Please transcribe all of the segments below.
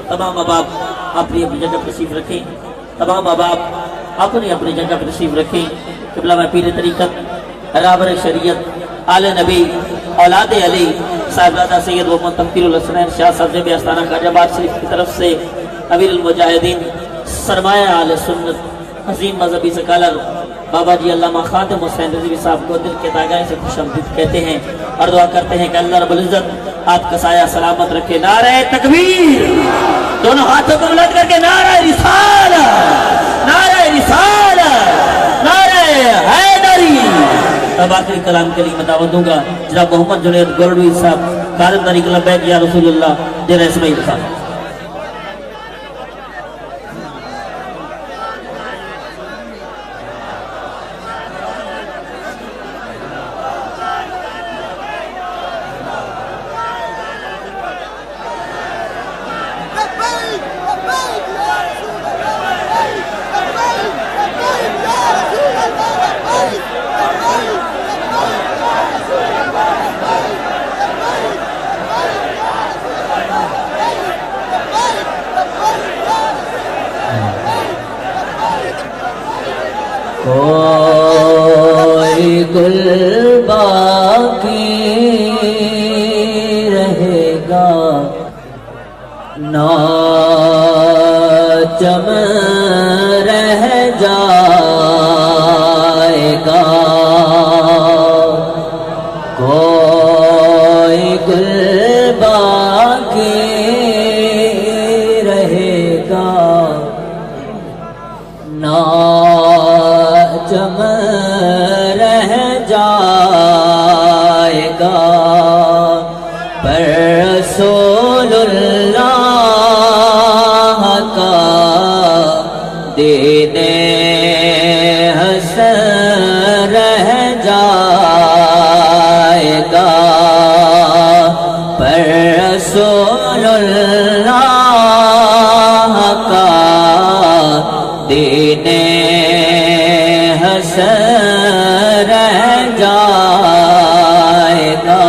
تمام اباب اپنی اپنی جگہ پر تشریف رکھیں. تمام اباب اپنی اپنی جگہ پر تشریف رکھیں. قبلہ میں پیر طریقت رابر شریعت آل نبی اولاد علی صاحبزادہ سید محمد تمکین الحسنین شاہ صاحب آستانہ خواجہ آباد شریف کی طرف سے امیر المجاہدین سرمایہ آل سنت عظیم مذہبی سکالر بابا جی علامہ خاتم حسین رضوی صاحب کو دل کے تاگائیں سے خوش آمدید کہتے ہیں اور دعا کرتے ہیں کہ اللہ رب العزت آپ کا سایہ سلامت رکھے. نعرہ تکبیر, دونوں ہاتھوں کو بلند کر کے نعرہ رسالت, نعرہ رسالت, نعرہ حیدری. اب آخری کلام کے لیے میں دعوت دوں گا جناب محمد جنید گولڈوی صاحب خادم طریق لبیک یا رسول اللہ ڈیرہ اسماعیل صاحب. کوئی گل باقی رہے گا نہ چم رہ جائے گا کوئی گل باقی رہے گا نہ چم رہ جائے گا پر رسول اللہ کا دین حسن رہ جائے گا پر رسول اللہ کا دین حسن رہ جائے گا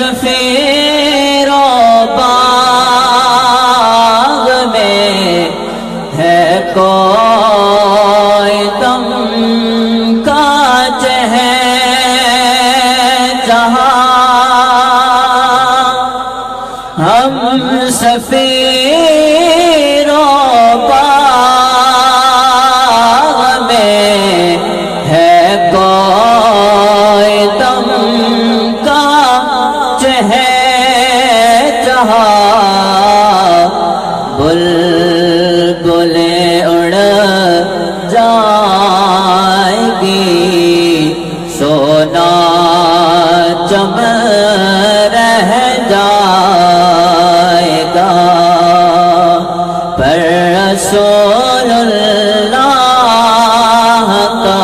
سفیر و باغ میں ہے کوئی دم کاج ہے جہاں ہم سفیر و باغ میں ہے کوئی دم بلبلیں اڑ جائیں گی سونا چم رہ جائے گا پر رسول اللہ کا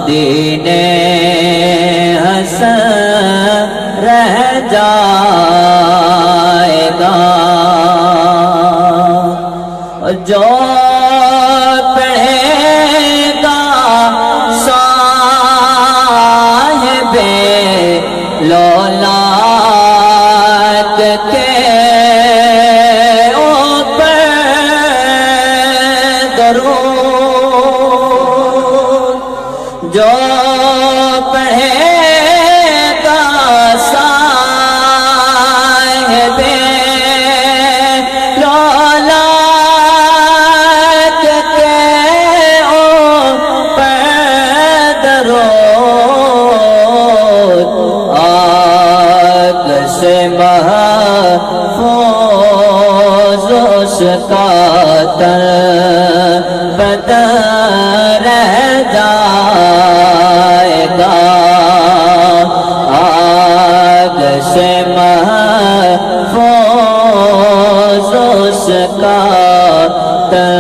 دین حسن رہ جائے گا جو پڑھے گا صاحب لولاک کے اوپر درود جو پڑھے گا صاحب محفوظ اس کا تن بدن رہ جائے گا آگ سے محفوظ اس کا تن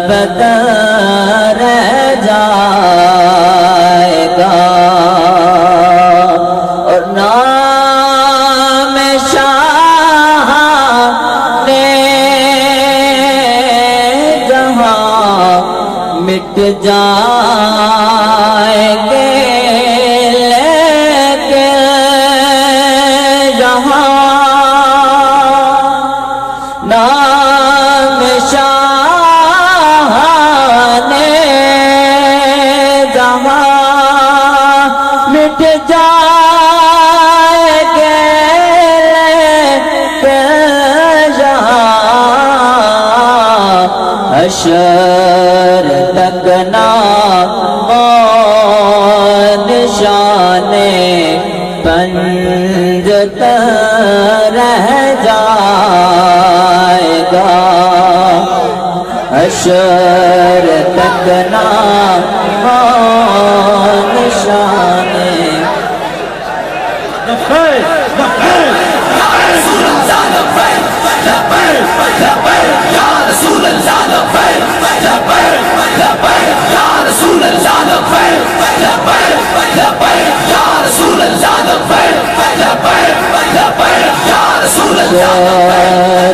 بدن رہ جائے گا اور نام شاہ نے جہاں مٹ جائیں گے لیکن یہاں نام شاہ نے جہاں مٹ جائیں گے حشر تک نام نشان پنجت رہ جائے گا حشر تک نام نشان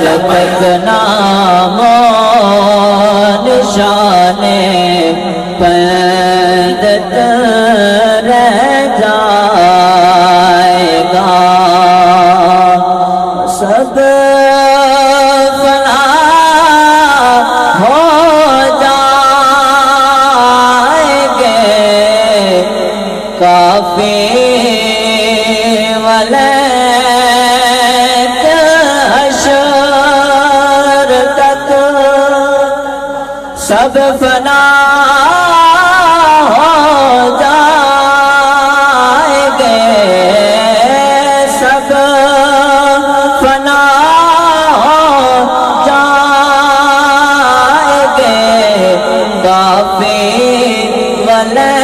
تک نام و نشان پندت رہ جائے گا سب فنا ہو جائیں گے کافی والے حشر تک سب فنا ہو جائیں گے سب فنا ہو جائیں گے کافی والے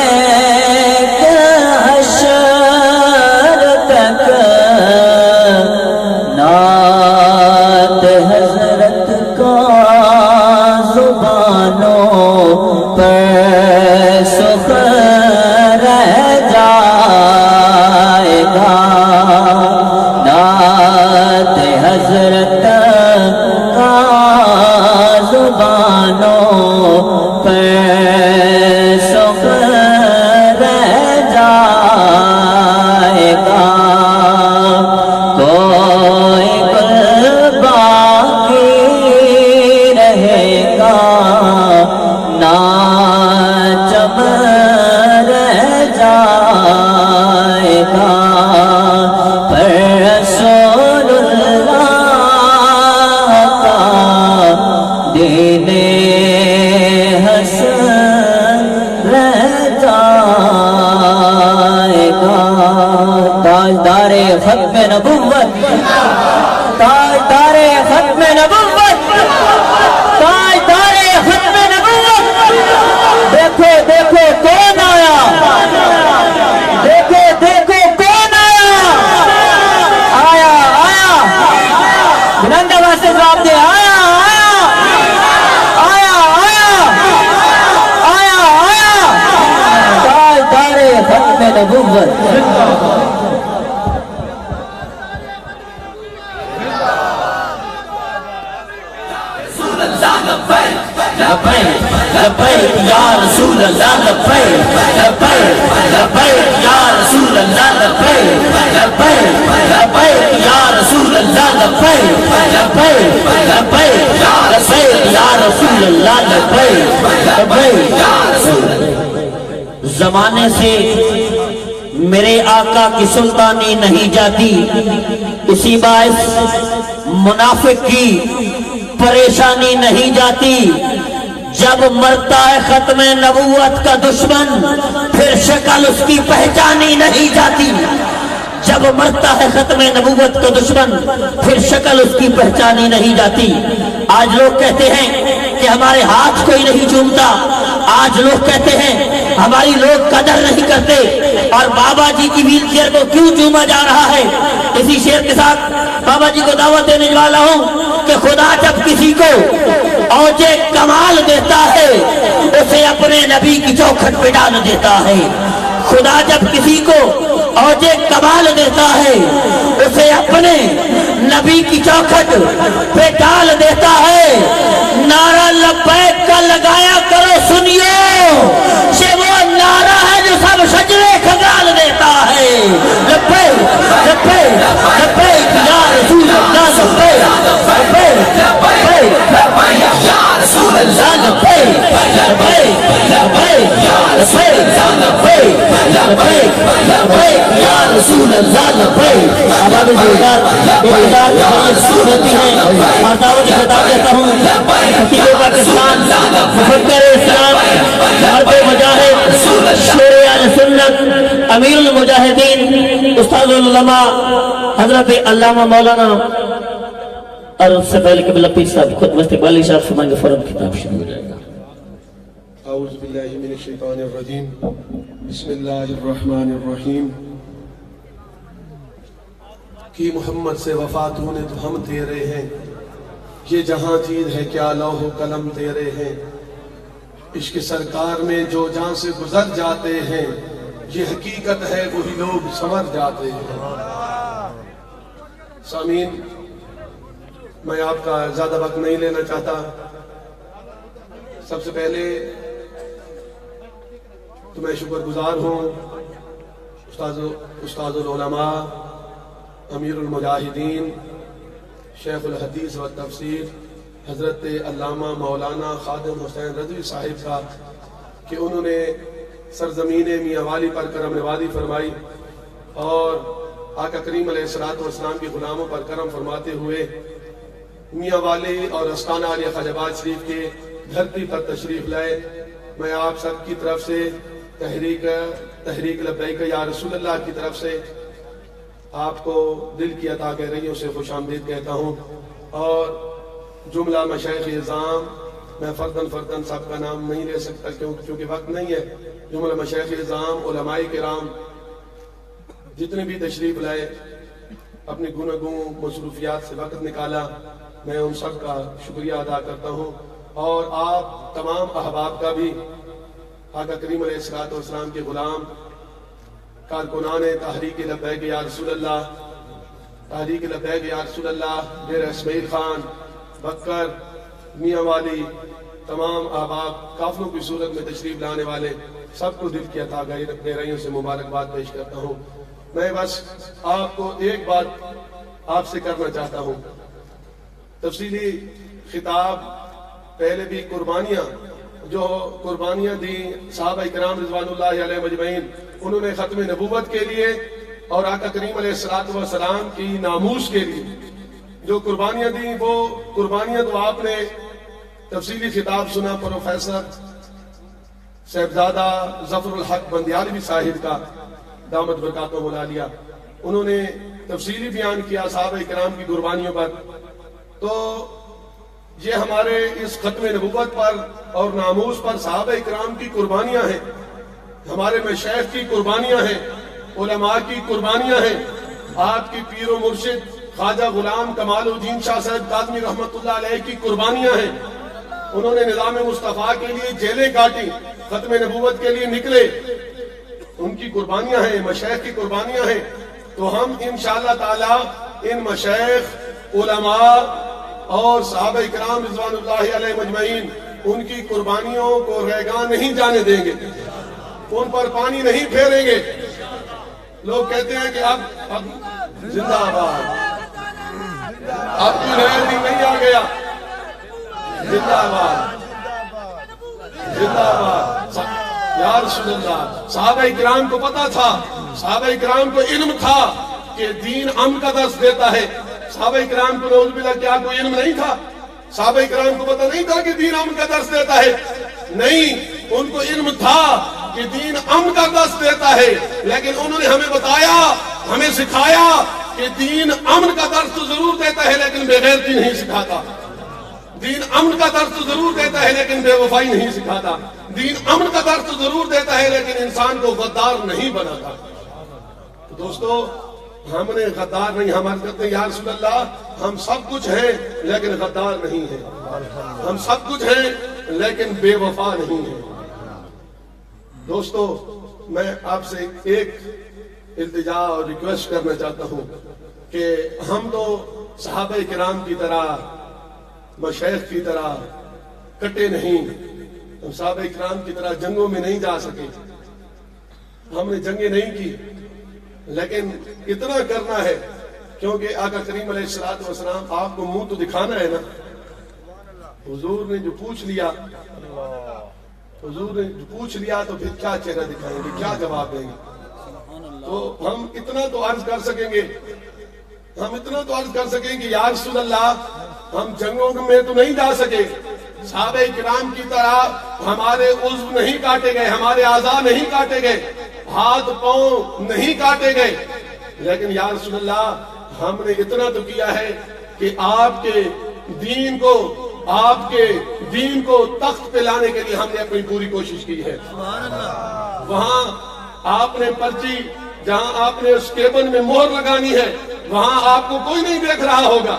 حشر تک نعت حضرت کا زبانوں پر سخن رہ جائے گا نعت حضرت کا زبانوں پر سخن رہ جائے گا کوئی گل باقی رہے گا نہ چمن رہ جائے گا پر رسول اللہ کا دین حسن رہ جائے گا تاجدار ختم نبوت تاجدار ختم نبوت تاجدار ختم نبوت دیکھو دیکھو کون آیا دیکھو دیکھو کون آیا آیا آیا بلند آواز سے جواب دے آیا آیا آیا آیا آیا تاجدار ختم نبوت لبیک لبیک یا رسول اللہ لبیک لبیک لبیک یا رسول اللہ لبیک لبیک لبیک یا رسول اللہ لبیک لبیک لبیک یا رسول اللہ لبیک لبیک یا رسول اللہ زمانے سے میرے آقا کی سلطانی نہیں جاتی اسی باعث منافق کی پریشانی نہیں جاتی جب مرتا ہے ختم نبوت کا دشمن پھر شکل اس کی پہچانی نہیں جاتی جب مرتا ہے ختم نبوت کا دشمن پھر شکل اس کی پہچانی نہیں جاتی آج لوگ کہتے ہیں کہ ہمارے ہاتھ کوئی نہیں چومتا آج لوگ کہتے ہیں ہماری لوگ قدر نہیں کرتے اور بابا جی کی ویل چیئر کو کیوں چوما جا رہا ہے اسی شعر کے ساتھ بابا جی کو دعوت دینے والا ہوں کہ خدا جب کسی کو اوج کمال دیتا ہے اسے اپنے نبی کی چوکھٹ پہ ڈال دیتا ہے خدا جب کسی کو اوج کمال دیتا ہے اسے اپنے نبی کی چوکھٹ پہ ڈال دیتا ہے نعرہ لبیک کا لگایا کرو سنیو کہ وہ نعرہ ہے جو سب شجرے کھگال دیتا ہے لبیک لبیک لبیک یا رسول اللہ لبیک لبیک لبیک یا رسول اللہ لبیک لبیک لبیک یا رسول اللہ لبیک لبیک لبیک یا رسول اللہ لبیک اب ابھی دیدار سنتی ہیں اور دعوت خطاب دیتا ہوں خطیب پاکستان مفکر اسلام مرد مجاہد شیر اہل سنت امیر المجاہدین استاد العلماء حضرت علامہ مولانا اور اس سے پہلے قبلہ پیر صاحب خود مستقبالی اشارت فرمائیں گے فوراً کتاب شروع ہو جائے گا اعوذ باللہ من الشیطان الرجیم بسم اللہ الرحمن الرحیم کہ محمد سے وفا تو نے تو ہم تیرے ہیں یہ جہاں چیز ہے کیا لوح و قلم تیرے ہیں عشق سرکار میں جو جہاں سے گزر جاتے ہیں یہ حقیقت ہے وہی لوگ سمجھ جاتے ہیں سامعین میں آپ کا زیادہ وقت نہیں لینا چاہتا. سب سے پہلے تو میں شکر گزار ہوں استاذ العلماء، امیر المجاہدین، شیخ الحدیث و تفسیر حضرت علامہ مولانا خادم حسین رضوی صاحب کا کہ انہوں نے سرزمین میاں والی پر کرم نوازی فرمائی اور آقا کریم علیہ السلام کے غلاموں پر کرم فرماتے ہوئے میاں والی اور استانہ علی خواجہ آباد شریف کے دھرتی پر تشریف لائے. میں آپ سب کی طرف سے تحریک لبیک یا رسول اللہ کی طرف سے آپ کو دل کی عطا گہرائیوں سے خوش آمدید کہتا ہوں. اور جملہ مشائخ اعظام، میں فردن سب کا نام نہیں لے سکتا کیونکہ وقت نہیں ہے. جملہ مشائخ اعظام، علماء کرام جتنے بھی تشریف لائے، اپنی گوناگوں مصروفیات سے وقت نکالا، میں ان سب کا شکریہ ادا کرتا ہوں. اور آپ تمام احباب کا بھی، آقا کریم علیہ السلام کے غلام کارکنان تحریک لبیک یا رسول اللہ، تحریک لبیک یا رسول اللہ، ڈیرہ اسماعیل خان، بکر، میاں والی، تمام احباب قافلوں کی صورت میں تشریف لانے والے سب کو دل کی عطا گہرائیوں سے مبارکباد پیش کرتا ہوں. میں بس آپ کو ایک بات آپ سے کرنا چاہتا ہوں. تفصیلی خطاب پہلے بھی قربانیاں دی صحابہ کرام رضوان اللہ علیہ مجمعین، انہوں نے ختم نبوت کے لیے اور آقا کریم علیہ السلام کی ناموس کے لیے جو قربانیاں دی، وہ قربانیاں تو آپ نے تفصیلی خطاب سنا پروفیسر صاحبزادہ ظفر الحق بندیالوی صاحب کا، دامت برکاتہ العالیہ. انہوں نے تفصیلی بیان کیا صحابہ کرام کی قربانیوں پر. تو یہ ہمارے اس ختم نبوت پر اور ناموس پر صحابہ کرام کی قربانیاں ہیں، ہمارے مشائخ کی قربانیاں ہیں، علماء کی قربانیاں ہیں. آپ کی پیر و مرشد خواجہ غلام کمال الدین شاہ صاحب کاظمی رحمت اللہ علیہ کی قربانیاں ہیں. انہوں نے نظام مصطفیٰ کے لیے جیلیں کاٹی، ختم نبوت کے لیے نکلے. ان کی قربانیاں ہیں، مشائخ کی قربانیاں ہیں. تو ہم انشاءاللہ تعالی ان مشائخ، علماء اور صحابہ کرام رضوان اللہ علیہ مجمعین، ان کی قربانیوں کو ریگاں نہیں جانے دیں گے، ان پر پانی نہیں پھیریں گے. لوگ کہتے ہیں کہ اب زندہ آباد، اب کوئی نیا دن نہیں آ گیا. زندہ آباد، زندہ آباد. یا رسول اللہ، صحابہ کرام کو پتا تھا، صحابہ کرام کو علم تھا کہ دین امن کا درس دیتا ہے. صحابہ کرام کو نعوذ باللہ کیا کوئی علم نہیں تھا؟ صحابہ کرام کو پتہ نہیں تھا کہ دین امن کا درس دیتا ہے؟ نہیں، ان کو علم تھا کہ دین امن کا درس دیتا ہے، لیکن انہوں نے ہمیں بتایا، ہمیں سکھایا کہ دین امن کا درس تو ضرور دیتا ہے لیکن بے غیرتی نہیں سکھاتا. دین امن کا درس تو ضرور دیتا ہے لیکن بے وفائی نہیں سکھاتا. دین امن کا درس تو ضرور دیتا ہے لیکن انسان کو غدار نہیں بناتا. دوستو، ہم نے غدار نہیں، ہم کہتے ہیں یا رسول اللہ ہم سب کچھ ہیں لیکن غدار نہیں ہیں. ہم سب کچھ ہیں لیکن بے وفا نہیں ہیں. دوستو، میں آپ سے ایک التجا اور ریکویسٹ کرنا چاہتا ہوں کہ ہم تو صحابہ کرام کی طرح، مشائخ کی طرح کٹے نہیں. ہم صحابہ کرام کی طرح جنگوں میں نہیں جا سکے، ہم نے جنگیں نہیں کی، لیکن اتنا کرنا ہے کیونکہ آقا کریم علیہ السلام آپ کو منہ تو دکھانا ہے نا. حضور نے جو پوچھ لیا، حضور نے جو پوچھ لیا تو پھر کیا چہرہ دکھائیں گے، کیا جواب دیں گے؟ تو ہم اتنا تو عرض کر سکیں گے، ہم اتنا تو عرض کر سکیں گے یا رسول اللہ ہم جنگوں میں تو نہیں جا سکے، صحابہ کرام کی طرح ہمارے عضو نہیں کاٹے گئے، ہمارے اعضاء نہیں کاٹے گئے، ہاتھ پاؤں نہیں کاٹے گئے، لیکن یا رسول اللہ ہم نے اتنا تو کیا ہے کہ آپ کے دین کو تخت پہ لانے کے لیے ہم نے اپنی پوری کوشش کی ہے. وہاں آپ نے پرچی، جہاں آپ نے اس کیبن میں مہر لگانی ہے، وہاں آپ کو کوئی نہیں دیکھ رہا ہوگا.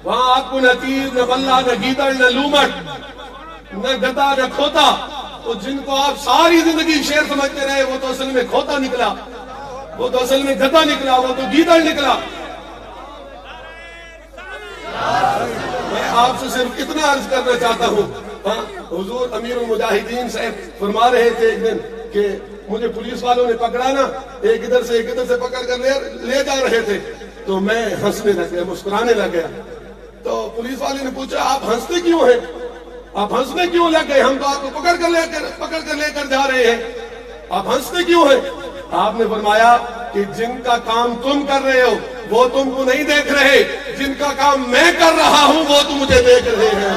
وہاں آپ کو نہ تیر، نہ بلہ، نہ گیدڑ، نہ لومٹ، نہ گدا، نہ کھوتا. تو جن کو آپ ساری زندگی شیر سمجھتے رہے وہ تو اصل میں کھوتا نکلا، وہ تو اصل میں گدا نکلا، وہ تو گیدڑ نکلا. آپ سے صرف اتنا عرض کرنا چاہتا ہوں. ہاں حضور امیر المجاہدین صاحب فرما رہے تھے ایک دن کہ مجھے پولیس والوں نے پکڑا نا, ایک ادھر سے پکڑ کر لے جا رہے تھے, تو میں ہنسنے لگ گیا, مسکرانے لگ گیا. تو پولیس والے نے پوچھا آپ ہنستے کیوں ہیں, آپ ہنسنے کیوں لگ گئے, ہم تو آپ کو پکڑ کر لے کر جا رہے ہیں, آپ ہنستے کیوں ہیں؟ آپ نے فرمایا کہ جن کا کام تم کر رہے ہو وہ تم کو نہیں دیکھ رہے, جن کا کام میں کر رہا ہوں وہ تو مجھے دیکھ رہے ہیں.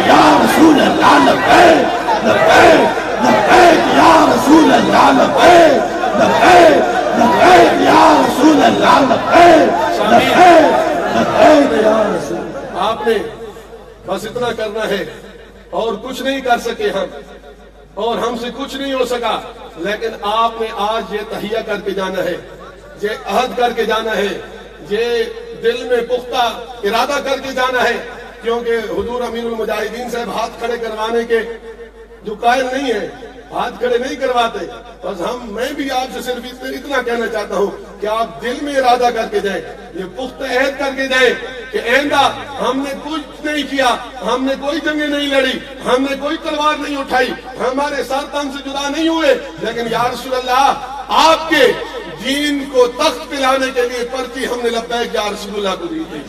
یا رسول اللہ لبیک لبیک لبیک یا رسول اللہ لبیک لبیک لبیک یا رسول اللہ لبیک لبیک لبیک یا رسول. آپ نے بس اتنا کرنا ہے اور کچھ نہیں کر سکے ہم, اور ہم سے کچھ نہیں ہو سکا, لیکن آپ نے آج یہ تہیہ کر کے جانا ہے, یہ عہد کر کے جانا ہے, یہ دل میں پختہ ارادہ کر کے جانا ہے, کیونکہ حضور امیر المجاہدین صاحب ہاتھ کھڑے کروانے کے جو قائل نہیں ہیں, ہاتھ کھڑے نہیں کرواتے. بس میں بھی آپ سے صرف اتنا کہنا چاہتا ہوں کہ آپ دل میں ارادہ کر کے جائیں, یہ پختہ عہد کر کے جائیں کہ آئندہ ہم نے کچھ نہیں کیا, ہم نے کوئی جنگیں نہیں لڑی, ہم نے کوئی تلوار نہیں اٹھائی, ہمارے سر تن سے جدا نہیں ہوئے, لیکن یا رسول اللہ آپ کے دین کو تخت پہ لانے کے لیے پرچی ہم نے لبیک یا رسول اللہ کو دی تھی.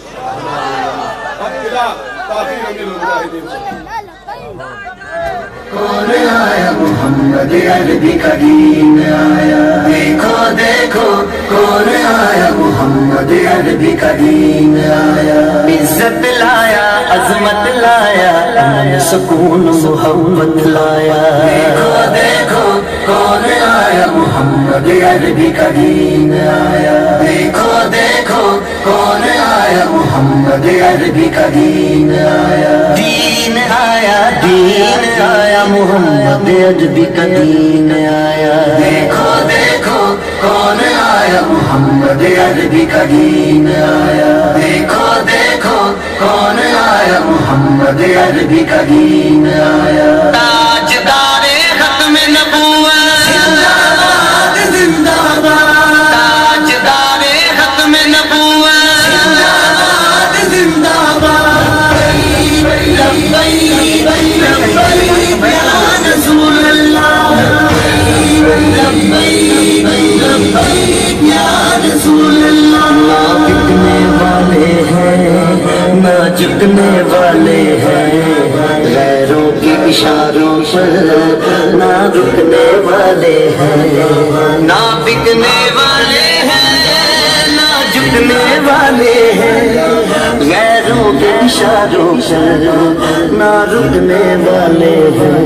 کون آیا محمد عربی کا دین آیا, دیکھو دیکھو کون آیا محمد عربی کا دین آیا. عزت لایا عظمت لایا سکون محبت لایا. دیکھو دیکھو کون آیا محمد عربی کا دین آیا. دیکھو دیکھو کون آیا محمد عربی کا دین آیا. دین آیا دین آیا محمد عربی کا دین آیا. دیکھو دیکھو کون آیا محمد عربی کا دین آیا. دیکھو دیکھو کون آیا محمد عربی کا دین آیا. تاجدار ختم نبوت زندہ باد زندہ باد. تاجدار ختم نبوت زندہ باد زندہ باد. لبیک لبیک یا رسول اللہ, لبیک لبیک یا رسول اللہ. نہ بکنے والے ہیں نہ جھکنے والے ہیں, غیروں کے اشاروں پر نہ رکنے والے ہیں. نہ بکنے والے ہیں نہ جھکنے والے ہیں, غیروں کے اشاروں پر نہ رکنے والے ہیں.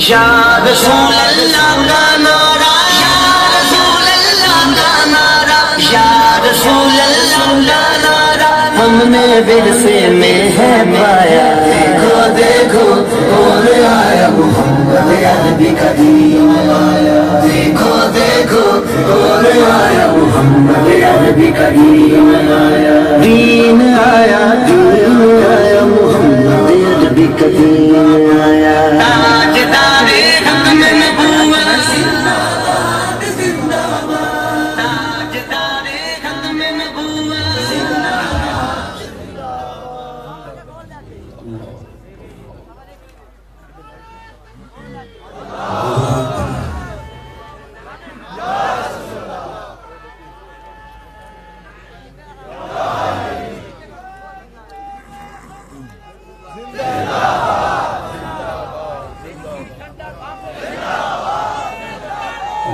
یا رسول اللہ کا نعرہ, یا رسول اللہ کا نعرہ, یا رسول اللہ کا نعرہ ہم نے ورثے میں ہے پایا. دیکھو دیکھو کون آیا محمد عربی کا دین آیا. دیکھو دیکھو کون آیا محمد عربی کا دین آیا. دین آیا دین آیا محمد عربی کا دین آیا. تاجدار ختم نبوت زندہ باد زندہ باد. تاجدار ختم نبوت زندہ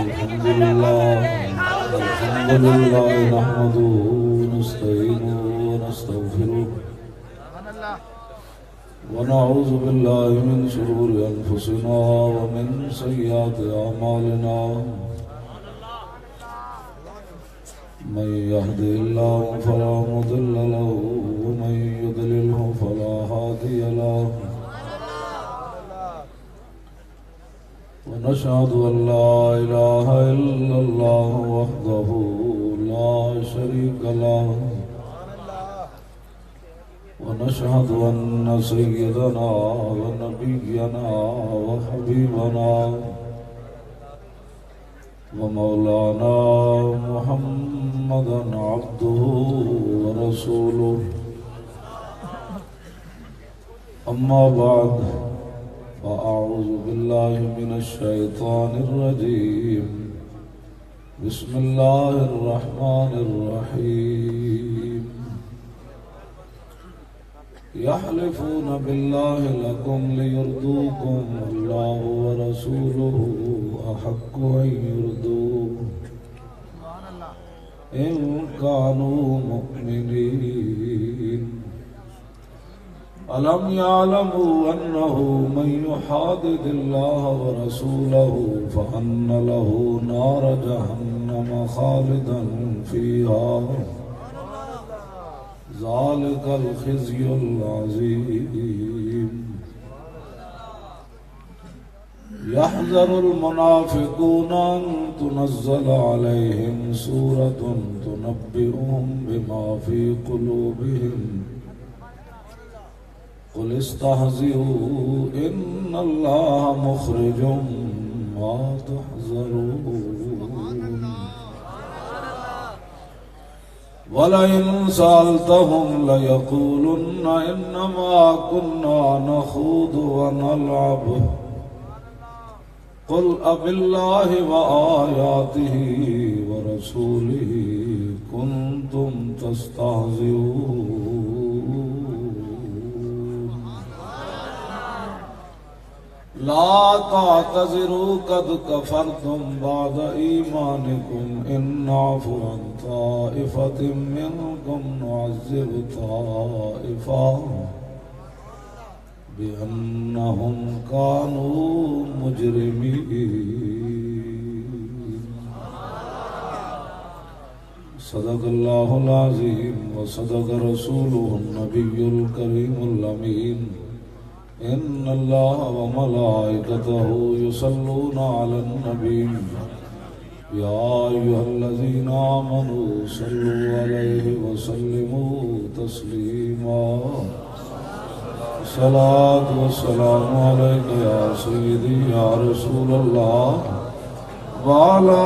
الحمد لله نحمده ونستعينه ونستغفره ونعوذ بالله من شرور أنفسنا ومن سيئات أعمالنا. من يهده الله فلا مضل له ومن يضلله فلا هادي له. ونشهد أن لا إله إلا الله وحده لا شريك له. ونشهد أن سيدنا ونبينا وحبيبنا ومولانا محمدا عبده ورسوله أما بعد فأعوذ بالله من الشيطان الرجيم بسم الله الرحمن الرحيم يحلفون بالله لكم ليرضوكم والله ورسوله أحق أن يرضوه إن كانوا مؤمنين ألم يعلموا أنه من يحادد الله ورسوله فأن له نار جهنم خالدا فيها ذلك الخزي العظيم يحذر المنافقون أن تنزل عليهم سورة تنبئهم بما في قلوبهم قل استهزئوا إن الله مخرج ما تحذرون ولئن سألتهم ليقولن إنما كنا نخوض ونلعب قل أبالله وآياته ورسوله كنتم تستهزئون لا تعتذروا قد كفرتم بعد إيمانكم إن نعفو عن طائفة منكم نعذب طائفة بأنهم كانوا مجرمين صدق الله العظيم وصدق رسوله النبي الكريم الأمين إن الله وملائكته يصلون على النبي يا أيها الذين آمنوا صلوا عليه وسلموا تسليما الصلاة والسلام عليك يا سيدي يا رسول الله وعلى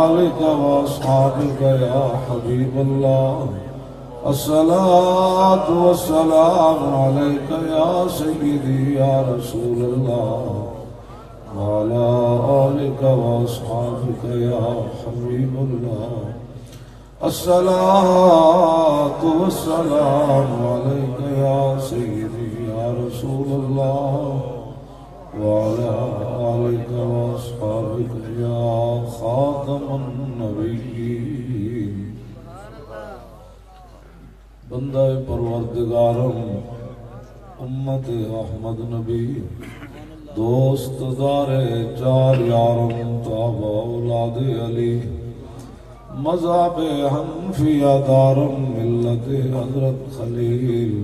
آلك وأصحابك يا حبيب الله الصلاة والسلام عليك يا سيدي يا رسول الله وعلى آلك وأصحابك يا حبيب الله الصلاة والسلام عليك يا سيدي يا رسول الله وعلى آلك وأصحابك يا خاتم النبيين بندہ پروردگارم امت احمد نبی دوست دار چار یارم تابع اولاد علی مذہب حنفیہ دارم ملت حضرت خلیل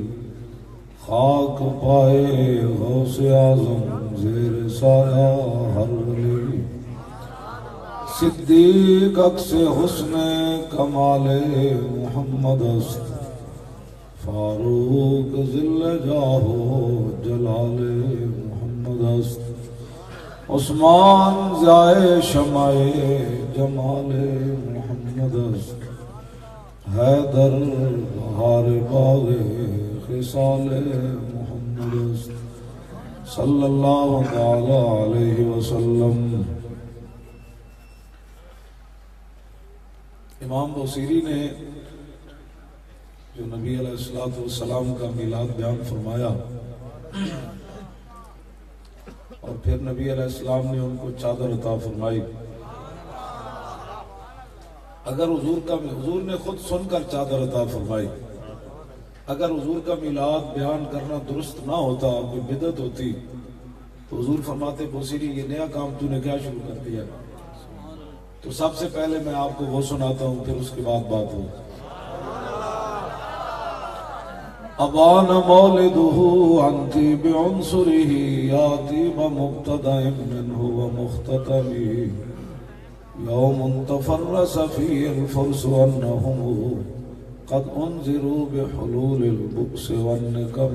خاک پائے غوث اعظم زیر سایہ ہر ولی صدیق عکس حسن کمال محمد است فاروق ذل جاہو جلال محمد است عثمان ضیائے شمع جمال محمد است حیدر بہار باغ خصال محمد است صلی اللہ تعالی علیہ وسلم. امام بوصیری نے جو نبی علیہ السلام کا میلاد بیان فرمایا اور پھر نبی علیہ السلام نے ان کو چادر عطا فرمائی. اگر حضور نے خود سن کر چادر عطا فرمائی، اگر حضور کا میلاد بیان کرنا درست نہ ہوتا، کوئی بدعت ہوتی، تو حضور فرماتے بوصیری یہ نیا کام تو نے کیا شروع کر دیا. تو سب سے پہلے میں آپ کو وہ سناتا ہوں، پھر اس کے بعد بات ہو. ابان مولدہ انتی بعنصرہ یاتی بمبتدأ منہ ومختتمی یوم تفرس فیہ الفرس انہم قد انذروا بحلول البؤس والنکم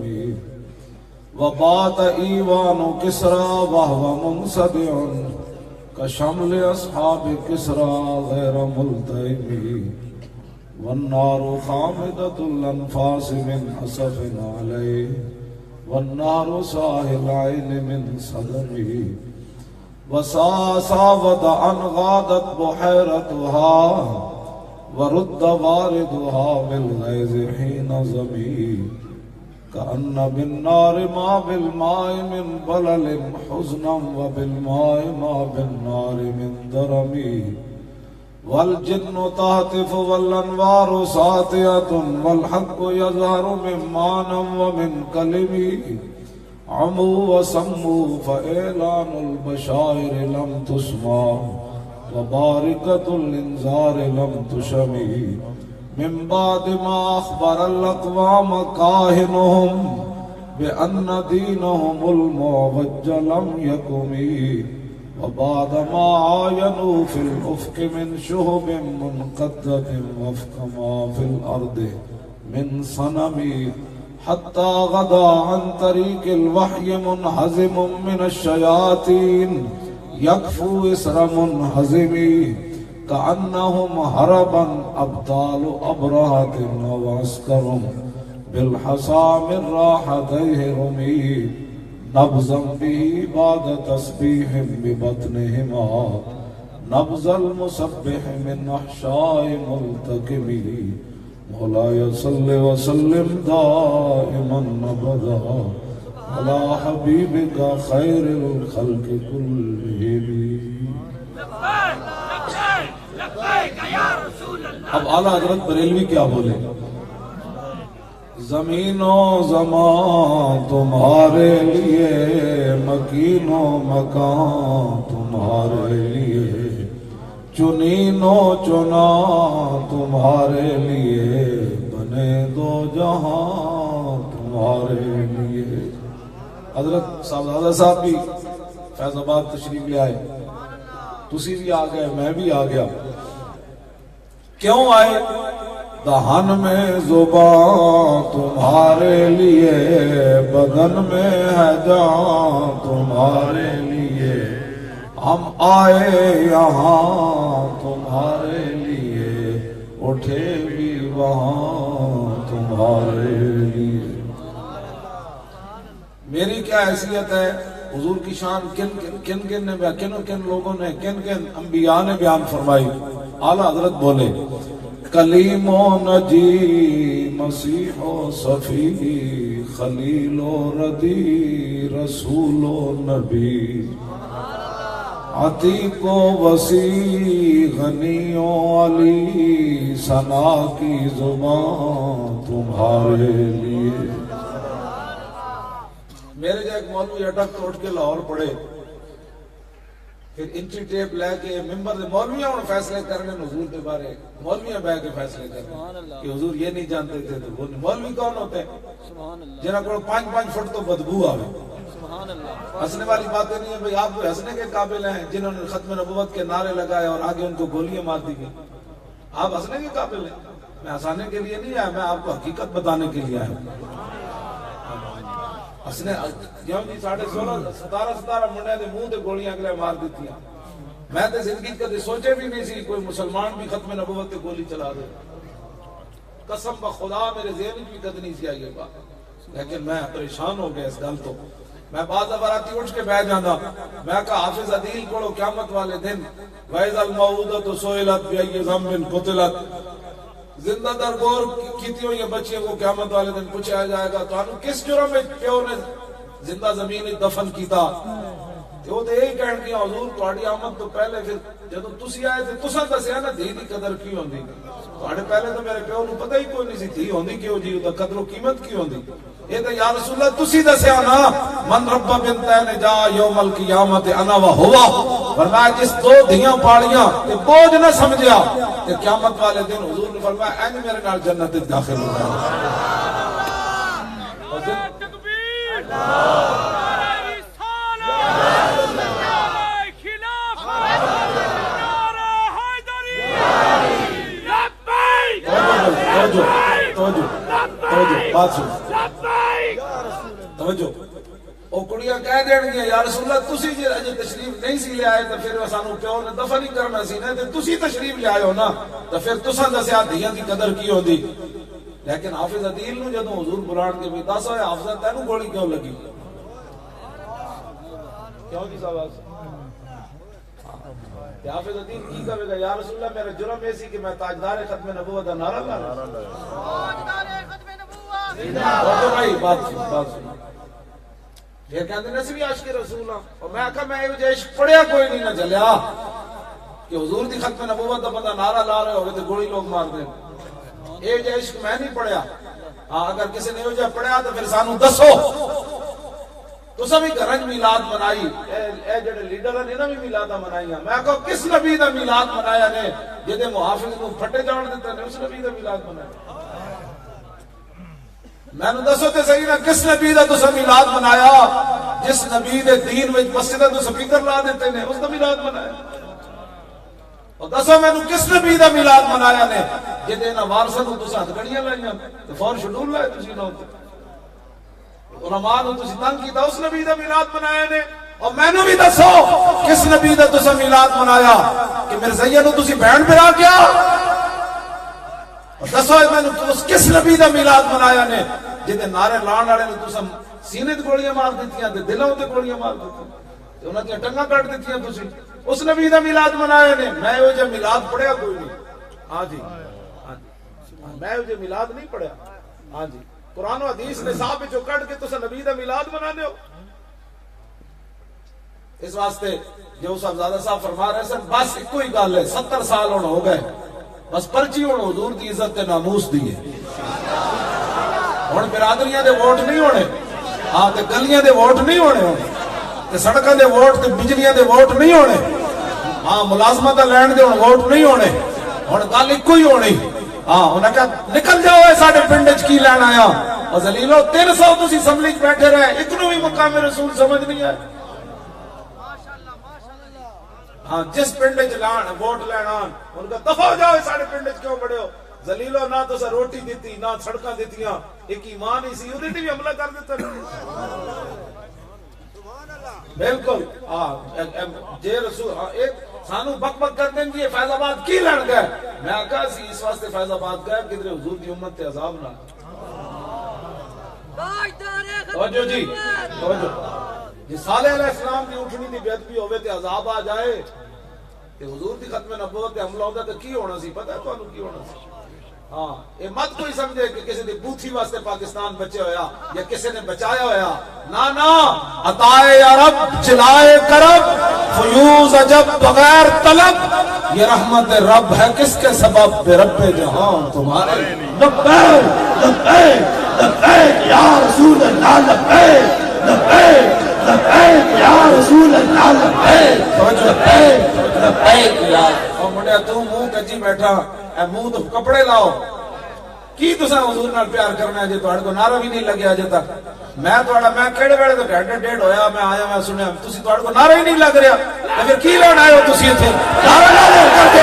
وبات ایوان کسرا وہو منصدع كشمل أصحاب كسرى غير ملتئم والنار خامدة الأنفاس من أسف عليه والنار ساهي العين من صدمه وساود أن غادت بحيرتها ورد واردها بالغيظ حين زمي كأن بالنار ما بالماء من بلل حزنا وبالماء ما بالنار من درمي والجن تهتف والأنوار ساطعة والحق يظهر من معنى ومن كلمي عموا وسموا فإعلان البشائر لم تسمع وباركة الإنذار لم تشمي من بعد ما أخبر الأقوام كاهنهم بأن دينهم المعوج لم يقم وبعد ما عاينوا في الأفق من شهب منقدة وفق ما في الأرض من صنم حتى غدا عن طريق الوحي منهزم من الشياطين يكفو إسر منهزم كأنهم هربا أبطال أبرهة وعسكر بالحصى من راحتيه رمي نبزا به بعد تسبيح ببطنهما نبز المسبح من أحشاء ملتكم مولاي صل وسلم دائما أبدا على حبيبك خير الخلق كلهم. اب اعلیٰ حضرت بریلوی کیا بولے؟ زمین و زمان تمہارے لیے مکین و مکان تمہارے لیے چنین و چنا تمہارے لیے بنے دو جہاں تمہارے لیے. حضرت صاحبزادہ صاحب بھی فیض آباد تشریف لے آئے, تسی بھی آ گئے, میں بھی آ گیا. کیوں آئے؟ دہن میں زبان تمہارے لیے بدن میں ہے جان تمہارے لیے ہم آئے یہاں تمہارے لیے اٹھے بھی وہاں تمہارے لیے. میری کیا حیثیت ہے؟ حضور کی شان کن لوگوں نے کن انبیاء نے بیان فرمائی. اعلیٰ حضرت بولے کلیم و نجی مسیح و صفی خلیل و ردی رسول و نبی عتیق و وسیع غنی و علی ثنا کی زبان تمہارے لیے. میرے جو ایک مولوی اٹک توڑ کے لاہور پڑے, پھر انچی ٹیپ لے کے ممبر سے مولویاں انہوں فیصلے کرنے حضور کے بارے, مولویاں بہ کے فیصلے کرنے کہ حضور یہ نہیں جانتے تھے. تو وہ مولوی کون ہوتے ہیں؟ جنہاں کو 5 فٹ تو بدبو آوے. ہنسنے والی باتیں نہیں ہیں بھئی, آپ کو ہنسنے کے قابل ہیں جنہوں نے ختم نبوت کے نعرے لگائے اور آگے ان کو گولیاں مار دی گئی. آپ ہنسنے کے قابل ہیں. میں ہنسانے کے لیے نہیں آیا, میں آپ کو حقیقت بتانے کے لیے آیا ہوں. ہسنے جیوں جی 16.5-17 منڈے دے منہ تے گولیاں اگلے مار دیتی ہیں. میں تے زندگی کدے سوچے بھی نہیں سی کوئی مسلمان بھی ختم نبوت تے گولی چلا دے. قسم بخدا میرے ذہن بھی کد نہیں سی آئی یہ بات, لیکن میں پریشان ہو گیا اس گل تو. میں بعض دفعاتی اٹھ کے بیٹھ جانا, میں کہا حافظ عدیل پڑھو قیامت والے دن وَإِذَا الْمَوْءُودَةُ سُئِلَتْ بِأَيِّ ذَنبٍ قُتِلَتْ. زندہ درگور کیتی ہوئی بچیوں کو قیامت والے دن پوچھا جائے گا تو کس جرم میں پیو نے زندہ زمین دفن کیتا. وہ تو یہی کہن گیا حضور تہاڈی آمد تو پہلے پھر جدوں تسی آئے تھے تساں دسیا نا دھی دی قدر کی ہوندی. تہاڈے پہلے تو میرے پیو نو پتہ ہی کوئی نہیں سی دھی ہوندی کیوں جی, دا قدر و قیمت کی ہوندی. یہ تو یا رسول اللہ تسی دسیا نا من رب بنتین جا یوم القیامت انا و ہوا. فرمایا جس 2 دھیاں پالیاں تے بوجھ نہ سمجھیا کہ قیامت والے دن حضور نے فرمایا این میرے نال جنت وچ داخل ہو جائے. توجہ او کڑیاں بیٹیاں کہہ دین گے یا رسول اللہ تسی جی اجے تشریف نہیں سی لے آئے تو پھر سانو پیو نے دفن نہیں کرنا سی نا تے تسی تشریف لے آئے ہو نا تو پھر تساں دسیا دھیاں دی قدر کی ہوندی. لیکن حافظ عدیل نو جدوں حضور بلان کے بھی دس ہوئے حافظہ تینوں گولی کیوں لگی کیوں جی صاحب حافظ عدیل کی کہے گا یا رسول اللہ میرا جرم ایسی کہ میں تاجدار ختم نبوت کا نعرہ لا رہا ہوں بھائی بات سن پھر کہتے ہیں نسبی عاشق رسول اللہ اور میں کہا میں یہ عشق پڑھیا کوئی نہیں نہ چلیا کہ حضور دی ختم نبوت کا بندہ نعرہ لا رہے ہوگے تو گولی لوگ مار دیں یہ عشق میں نہیں پڑھیا. ہاں اگر کسی نے یہ پڑھیا تو پھر سانو دسو تساں بھی گھراں میلاد منائی اے جڑے لیڈر ہیں انہاں بھی میلاداں منائیاں. میں کہو کس نبی دا میلاد منایا نے جے محافظ نو پھٹے جان دتا نے اس نبی دا میلاد منایا میں نو دسو تے صحیح نا کس نبی دا تساں میلاد منایا جس نبی دے دین وچ مسجداں تو سپیکر لا دیتے نے اس دا میلاد منایا. اور دسو میں نو کس نبی دا میلاد منایا نے جے دے انہاں وارثاں نو تساں ہتھ گڑیاں لائیاں تے فور شیڈول لائے تسی نو علماء نو تسی تنگ کیتا اس نبی دا میلاد منایا نے. اور میں نو بھی دسو کس نبی دا تساں میلاد منایا کہ مرزیا نو تسی بہن بھرا کیا اور دسو میں نو کس نبی دا میلاد منایا نے جے نعرے لان والے نو تساں سینے تے گولیاں مار دتیاں تے دلاں تے گولیاں مار دتیاں تے انہاں دی ٹنگاں کٹ دتیاں تسی اس نبی دا میلاد منایا نے. میں او جو میلاد پڑھیا کوئی نہیں. ہاں جی ہاں جی میں او جو میلاد نہیں پڑھیا. ہاں جی قرآن و حدیث نے صاحب جو کٹ کے تساں نبی دا میلاد منانے ہو. اس واسطے جو صاحبزادہ صاحب فرما رہے سن بس ایک ہی گل ہے 70 سال ہن ہو گئے بس پرچی ہن حضور دی عزت تے ناموس دی ہے. ہن برادریاں دے ووٹ نہیں ہونے ہاں تے گلیاں دے ووٹ نہیں ہونے تے سڑکاں دے ووٹ تے بجلیاں دے ووٹ نہیں ہونے ہاں ملازمت لین دے ہن ووٹ نہیں ہونے. ہن گل ایک ہی ہونی ہاں انہاں کہا نکل جاؤ اے ساڈے پنڈ وچ کی لین آیا اور ذلیلو 300 تسی اسمبلی وچ بیٹھے رہے ایک نو بھی مقام رسول سمجھ نہیں آئے. ہاں جس پنڈ وچ لان ووٹ لین آن ان کا دفع ہو جاؤ ساڈے پنڈ وچ کیوں بڑے ہو ذلیلو نہ تساں روٹی دتی نہ سڑکاں دتیاں ایک ایمان ہی سی اودے تے بھی حملہ کر دتا. بالکل ہاں جے رسول سانو بک بک کر دیں گے فیض آباد کی لڑ گئے. میں کہا سی اس واسطے فیض آباد گئے کدھر حضور کی امت تے عذاب نہ توجہ جی توجہ جی صالح علیہ السلام کی اٹھنی دی بیعت بھی ہوئے تے عذاب آ جائے تے حضور دی ختم نبوت تے حملہ ہوتا تے کی ہونا سی پتہ ہے تو انہوں کی ہونا سی. ہاں یہ مت کوئی سمجھے کہ کسی نے بوتھی واسطے پاکستان بچے ہویا یا کسی نے بچایا ہویا. نا عطائے عرب چلائے کرب فیوز عجب بغیر طلب یہ رحمت رب ہے کس کے سبب بے رب جہاں تمہارے. لبیک لبیک لبیک یا رسول اللہ لبیک لبیک لبیک یا رسول اللہ لبیک لبیک لبیک یا اور منڈیا تو منہ کجی بیٹھا اے منہ تو کپڑے لاؤ کی تساں حضور نال پیار کرنا ہے جے تہاڈے کو نعرہ بھی نہیں لگیا اجے تک. میں کہڑے ویلے تو گھنٹے ڈیڑھ ہویا میں آیا میں سنیا تسی تہاڈے کو نعرہ ہی نہیں لگ رہا تے پھر کی لین آئے ہو تسی ایتھے نعرہ لا لو کر کے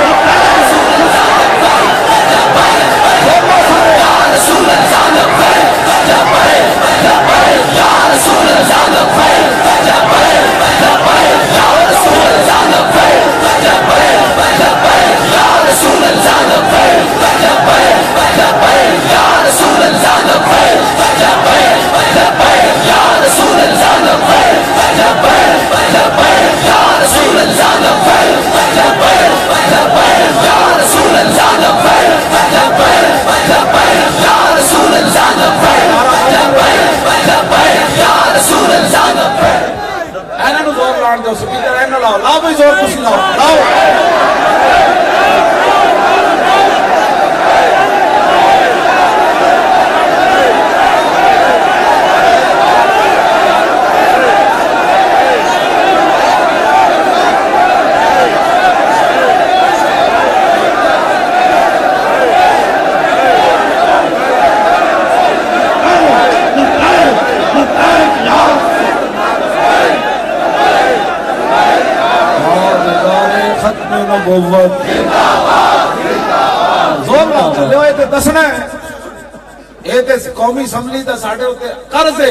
یا رسول اللہ لبیک لبیک لبیک یا رسول اللہ لبیک لبیک لبیک یا رسول اللہ لبیک لبیک لبیک یا رسول اللہ لبیک لبیک لبیک یا رسول اللہ لبیک لبیک لبیک یا رسول اللہ لبیک لبیک لبیک یا رسول اللہ لبیک لبیک لبیک یا رسول اللہ لبیک لبیک لبیک یا رسول اللہ لبیک لبیک لبیک یا رسول اللہ لبیک. ایناں نو زور لاؤ دو سپیکر ایناں لاؤ لاؤ بھی زور کچھ لاؤ لاؤ. دسنا ہے قومی اسمبلی کا ساڈے اتنے قرض ہے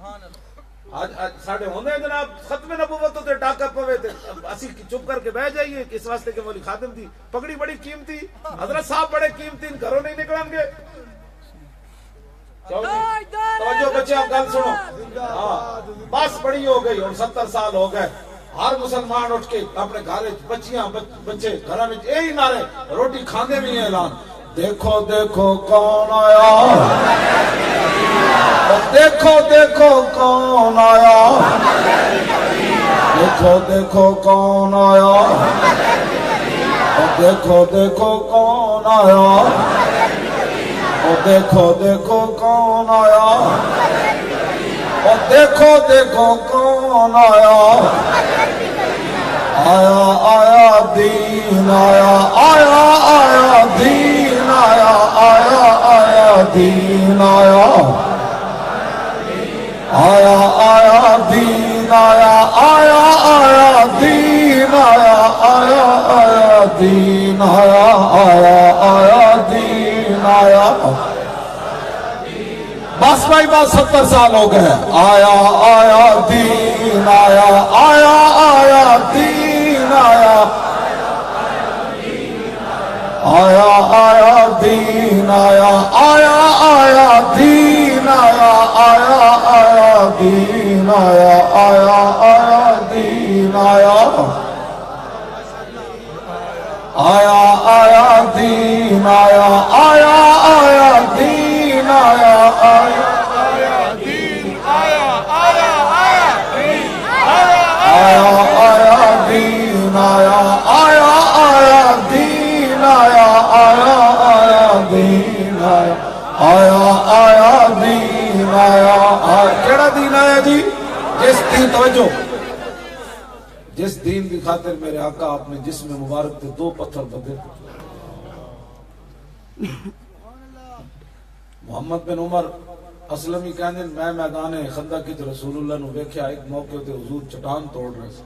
آج ساڑھے ہوندے جناب ختم نبوت تے ڈاکا پوے تے اسی چپ کر کے بیٹھ جائیے کہ اس واسطے کہ مولی خادم دی پگڑی بڑی قیمتی، حضرت صاحب بڑے قیمتی، گھروں نہیں نکلن گے. توجہ بچے آپ گل سنو. ہاں بس بڑی ہو گئی اور 70 سال ہو گئے. ہر مسلمان اٹھ کے اپنے گھر بچیاں بچے گھر میں یہی نعرے روٹی کھاندے بھی ہیں اعلان دیکھو دیکھو کون آیا دیکھو دیکھو کون آیا دیکھو دیکھو کون آیا دیکھو دیکھو کون آیا دیکھو دیکھو کون آیا دیکھو دیکھو کون آیا آیا آیا دین آیا آیا آیا دین آیا آیا آیا دین آیا آیا آیا دین آیا آیا آیا دین آیا آیا آیا دین آیا آیا آیا دین آیا. بس بھائی بس 70 سال ہو گئے. آیا آیا دین آیا آیا آیا دین آیا آیا آیا دین آیا آیا آیا دین آیا آیا آیا دین آیا آیا آیا دین آیا آیا آیا دین آیا آیا آیا دین آیا آیا آیا دین آیا آیا آیا دین آیا آیا دین آیا آیا آیا دین آیا آیا آیا دین آیا آیا آیا دین آیا. کیڑا دین آیا جی؟ جس دین توجہ جس دین کی خاطر میرے آقا آپ نے جسم مبارک تے 2 پتھر بدے. محمد بن عمر اسلمی کہندے میں میدان خندق وچ رسول اللہ نو ویکھیا ایک موقع تے حضور چٹان توڑ رہے سے.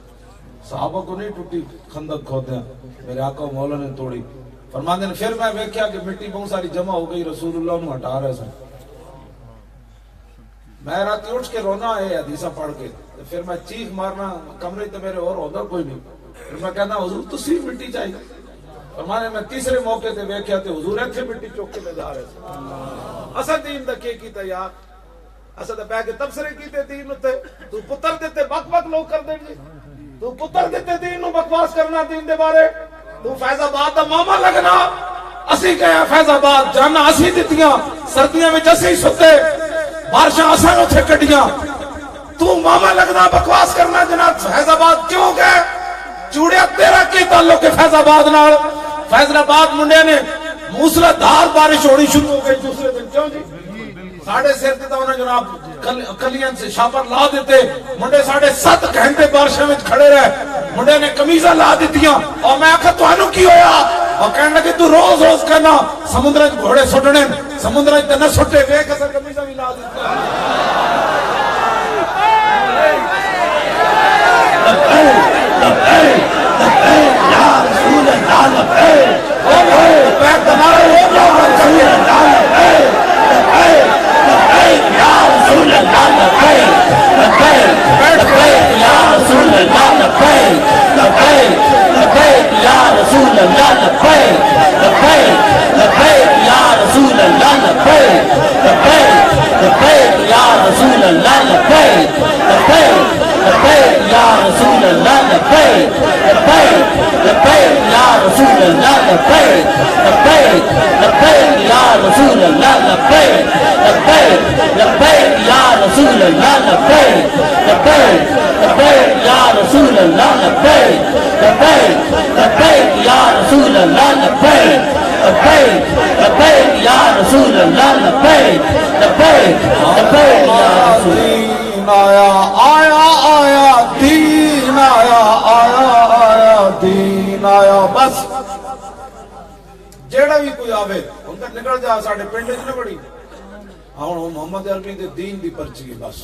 صحابہ کو نہیں ٹوٹی خندق کھودیا میرے آقا مولا نے توڑی. فرماندے نے پھر میں ویکھیا کہ مٹی بہت ساری جمع ہو گئی رسول اللہ نو ہٹا رہے سے. میں رات اٹھ کے رونا ہے حدیثاں پڑھ کے پھر میں چیخ مارنا کمرے تے میرے اور ہوندہ کوئی نہیں. پھر میں کہنا حضور تسی مٹی چاہیے. فرمانے میں تیسرے موقع تے ویکھیا تے حضور ایتھے مٹی چوک کے لے جا رہے سے. اسا دین دا کی کیتا یار اسا تے بیٹھ کے تبصرے کیتے دین تے تو پتر دیتے بک بک لوگ کر دیں گے. تو پتر دیتے دین نو بکواس کرنا دین دے بارے. تو فیض آباد دا ماما لگنا اسی کہیا فیض آباد جانا اسی دتیاں سردیاں وچ اسی ستے بارشاں اساں اوتھے کڈیاں. تو ماما لگنا بکواس کرنا جناب فیض آباد کیوں گئے؟ چوڑیا تیرا کی تعلق ہے فیض آباد نال؟ فیض آباد منڈے نے موسلا دھار بارش ہونی شروع ہو گئی دوسرے دن. کیوں جی؟ ساڑھے سیر دیتا انہیں جناب کلیاں سے شاپر لا دیتے. منڈے ساڑھے 7 گھنٹے بارشاں میں کھڑے رہے. منڈے نے کمیزہ لا دیتیاں اور میں آکھا تو انو کی ہویا؟ اور کہنے لگے تو روز روز کہنا سمندرہ گھوڑے سٹنے سمندرہ تنہ سٹے وے کسر کمیزہ بھی لا دیتے. یا رسول اللہ لبیک لبیک تمہارے ہو گیا رسول اللہ لبیک لبیک یا رسول اللہ لبیک لبیک لبیک یا رسول اللہ لبیک لبیک لبیک یا رسول اللہ لبیک لبیک لبیک یا رسول اللہ لبیک لبیک لبیک یا رسول اللہ لبیک لبیک لبیک یا رسول اللہ لبیک لبیک لبیک یا رسول اللہ لبیک لبیک لبیک یا رسول اللہ لبیک لبیک لبیک یا رسول اللہ لبیک لبیک لبیک یا رسول اللہ لبیک لبیک لبیک یا رسول اللہ لبیک لبیک لبیک یا رسول اللہ لبیک لبیک لبیک یا رسول آیا آیا آیا دین آیا آیا آیا دین آیا. بس جیڑا بھی کوئی آوے ان کا نکل جا ساڑھے پنڈے جنے بڑی ہوں محمد عربی دے دین دی پرچی ہے. بس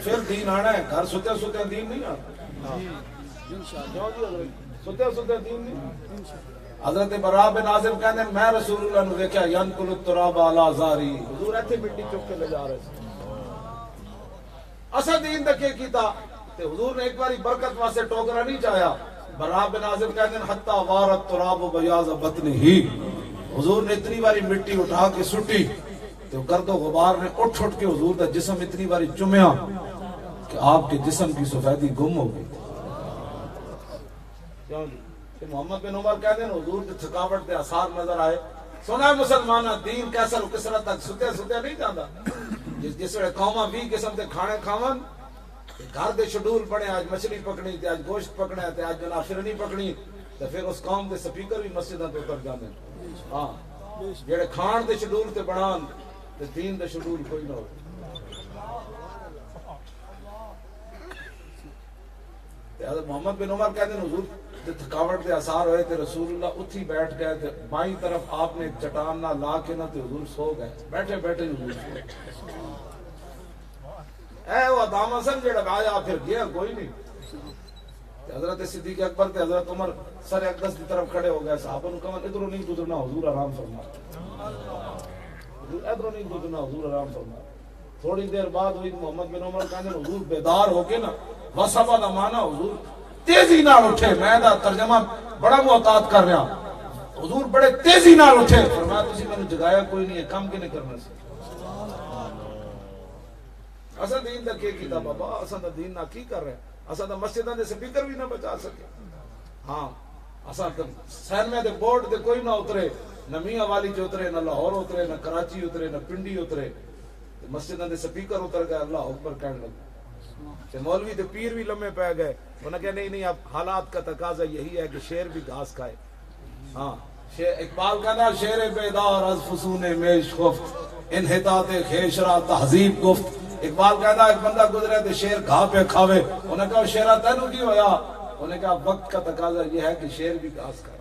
پھر دین آنا ہے. گھر ستے ستے دین نہیں آنا ستے ستے دین نہیں. حضرت براء بن عازب کہنے میں رسول اللہ نے دیکھا ینقل التراب علی زاری. حضور ایتھے مٹی چک کے لے جا رہے اصل دین دکے کیتا تے حضور نے ایک باری برکت واسطے ٹوکرا نہیں چاہیا. برا بن عازب کہتے ہیں حتی وارت تراب و بیاض بطن ہی. حضور نے اتنی باری مٹی اٹھا کے سٹی تو گرد و غبار نے اٹھ کے حضور کا جسم اتنی باری چمیا کہ آپ کے جسم کی سفیدی گم ہو گئی. محمد بن عمر کہتے ہیں حضور کی تھکاوٹ کے آثار نظر آئے. سنا ہے مسلمانہ دین کیسا کس طرح تک ستے نہیں جاتا. جس ویلے قوما 20 قسم کے کھانے کھاون گھر دے شیڈول بنے, آج مچھلی پکڑنی تے آج گوشت پکڑنا تے آج جناب شرنی پکڑنی تے پھر اس قوم دے سپیکر بھی مسجداں تے اتر جاندے. ہاں جڑے کھان دے شیڈول تے بنان تے دین دے شیڈول کوئی نہ ہو. تے حضرت محمد بن عمر کہتے ہیں حضور تے تھکاوٹ دے آثار ہوئے تے رسول اللہ اتھی بیٹھ گئے تے بائیں طرف آپ نے چٹان نہ لا کے نہ تے حضور سو گئے. بیٹھے بیٹھے حضور سو گئے. اے وہ ادام حسن جڑا آیا پھر گیا کوئی نہیں. حضرت صدیق اکبر تے حضرت عمر سر اقدس کی طرف کھڑے ہو گئے. صحابہ نے کہا ادھروں نہیں گزرنا, حضور آرام فرما. ادھروں نہیں گزرنا, حضور آرام فرما. تھوڑی دیر بعد ہوئی محمد بن عمر کہنے حضور بیدار ہو کے نا وصبا دا مانا حضور تیزی نال اٹھے. میں دا ترجمہ بڑا محتاط کر رہا. حضور بڑے تیزی نال اٹھے. فرمایا تسی میں نے جگایا کوئی نہیں ہے, کم کے نہیں کرنا سی. اساں دین دا کی کیتا بابا, اساں دا دین نہ کی کر رہے ہیں. اساں دا مسجداں دے سپیکر بھی نہ بچا سکے. ہاں اساں تے سینمے دے بورڈ تے کوئی نہ اترے, نہ میاں والی جو اترے, نہ لاہور اترے, نہ کراچی اترے, نہ پنڈی اترے. مسجداں دے سپیکر اتر گئے, اللہ اکبر کہنے لگے. تے مولوی تے پیر بھی لمے پہ گئے. انہوں نے کہا نہیں اب حالات کا تقاضا یہی ہے کہ شیر بھی گھاس کھائے. ہاں اقبال کہنا شیر بیدار از فسون میش خفت انحطاط خیش را تہذیب گفت. اقبال کہتا ایک بندہ گزرے تو شیر گھا پہ کھاوے. انہوں نے کہا شیرہ تینوں کی ہویا؟ انہوں نے کہا وقت کا تقاضا یہ ہے کہ شیر بھی گھاس کھائے.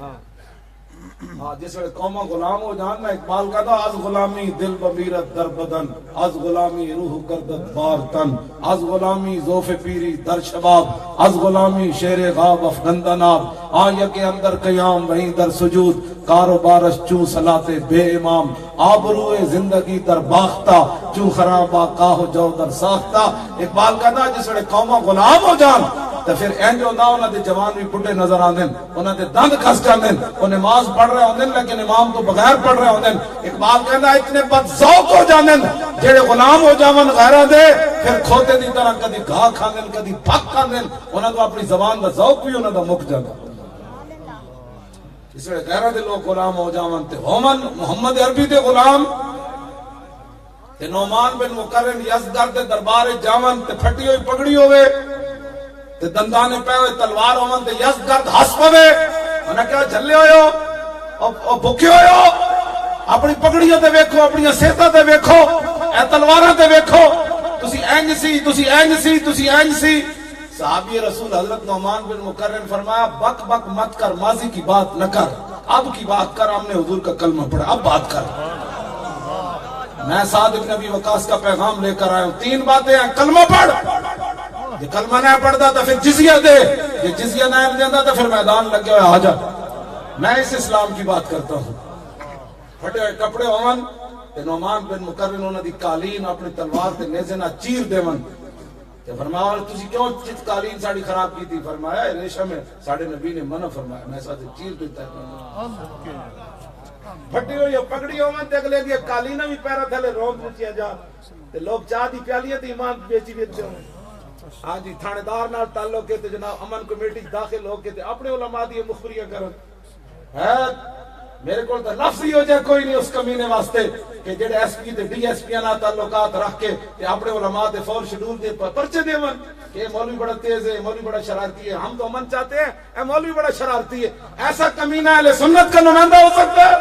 ہاں جس وقت قومہ غلام ہو جان. میں اقبال کہتا از غلامی دل بمیرت در بدن, از غلامی روح گردت بار تن, از غلامی ذوف پیری در شباب, از غلامی شیر غاب افغندن آب, آیا کے اندر قیام وہیں در سجود, کاروبارش چوں صلاتے بے امام, آبروئے زندگی در باختہ چوں خرابہ کاہو جو در ساختہ. اقبال کہتا جس وقت قومہ غلام ہو جان تو پھر اینج ہوتا انہوں نے جوان بھی بڑھے نظر آنے, انہوں نے دند کھس جانے, وہ نماز پڑھ رہے ہوندے لیکن امام تو بغیر پڑھ رہے ہوندے. اقبال کہتا اتنے بد ذوق ہو جانے جڑے غلام ہو جاون غیرہ دے, پھر کھوتے دی طرح کدی گھا کھاندے کدی پھک کھاندے. انہوں نے اپنی زبان دا ذوق بھی انہوں نے مک جانا. اس وقت غیرہ دے لوگ غلام ہو جاون تے ہومن محمد عربی دے غلام تے نعمان بن مقرن یزدگرد دے دربار جاون تے پھٹی ہوئی پگڑی ہوئے تے دندانے پہ ہوئے تلوار ہومن تے یزدگرد ہس پوے. انہیں کہا جھلے ہوئے ہو, بھکے ہوئے ہو, اپنی پگڑیوں تے ویکھو, اپنی سیتاں تے ویکھو, اے تلواراں تے ویکھو, تسی اینج سی, تسی اینج سی, تسی اینج سی. صحابی رسول حضرت نعمان بن مقرن فرمایا بک بک مت کر, ماضی کی بات نہ کر, اب کی بات کر. ہم نے حضور کا کلمہ پڑھا, اب بات کر. میں سعد بن ابی وقاص کا پیغام لے کر آیا ہوں. 3 باتیں ہیں. کلمہ پڑھ, یہ کلمہ نہیں پڑھتا تو پھر جزیہ دے, یہ جزیہ نہیں دیتا تو پھر میدان لگے ہوئے آ جا. میں اس اسلام کی بات کرتا ہوں. پھٹے ہوئے کپڑے ہون تے نعمان بن مقرن انہوں دی قالین اپنی تلوار تے نیزے نہ چیر دیون. فرمایا تسی کیوں چت قالین ساڑی خراب کی تھی؟ فرمایا ریشم ہے, ساڑے نبی نے منع فرمایا, میں ساتھ چیر دیتا ہے. پھٹی ہوئی پگڑی ہومن تے اگلے دی قالینہ بھی پیرا تھلے روم پوچھیا جا تے لوگ چاہ دی پیالیاں تے ایمان بیچی بیچتے ہوں. ہاں جی تھانے دار نال تعلق کے تے جناب امن کمیٹی داخل ہو کے تے اپنے علماء دی مخبریاں کرن. میرے کو تو لفظ ہی ہو جائے کوئی نہیں اس کمینے واسطے کہ جڑے ایس پی تے ڈی ایس پی نہ تعلقات رکھ کے تے اپنے علماء تے فور شیڈول دے پرچے دیون کہ مولوی بڑا تیز ہے, مولوی بڑا شرارتی ہے. ہم تو امن چاہتے ہیں, اے مولوی بڑا شرارتی ہے. ایسا کمینہ اہل سنت کا نمائندہ ہو سکتا ہے؟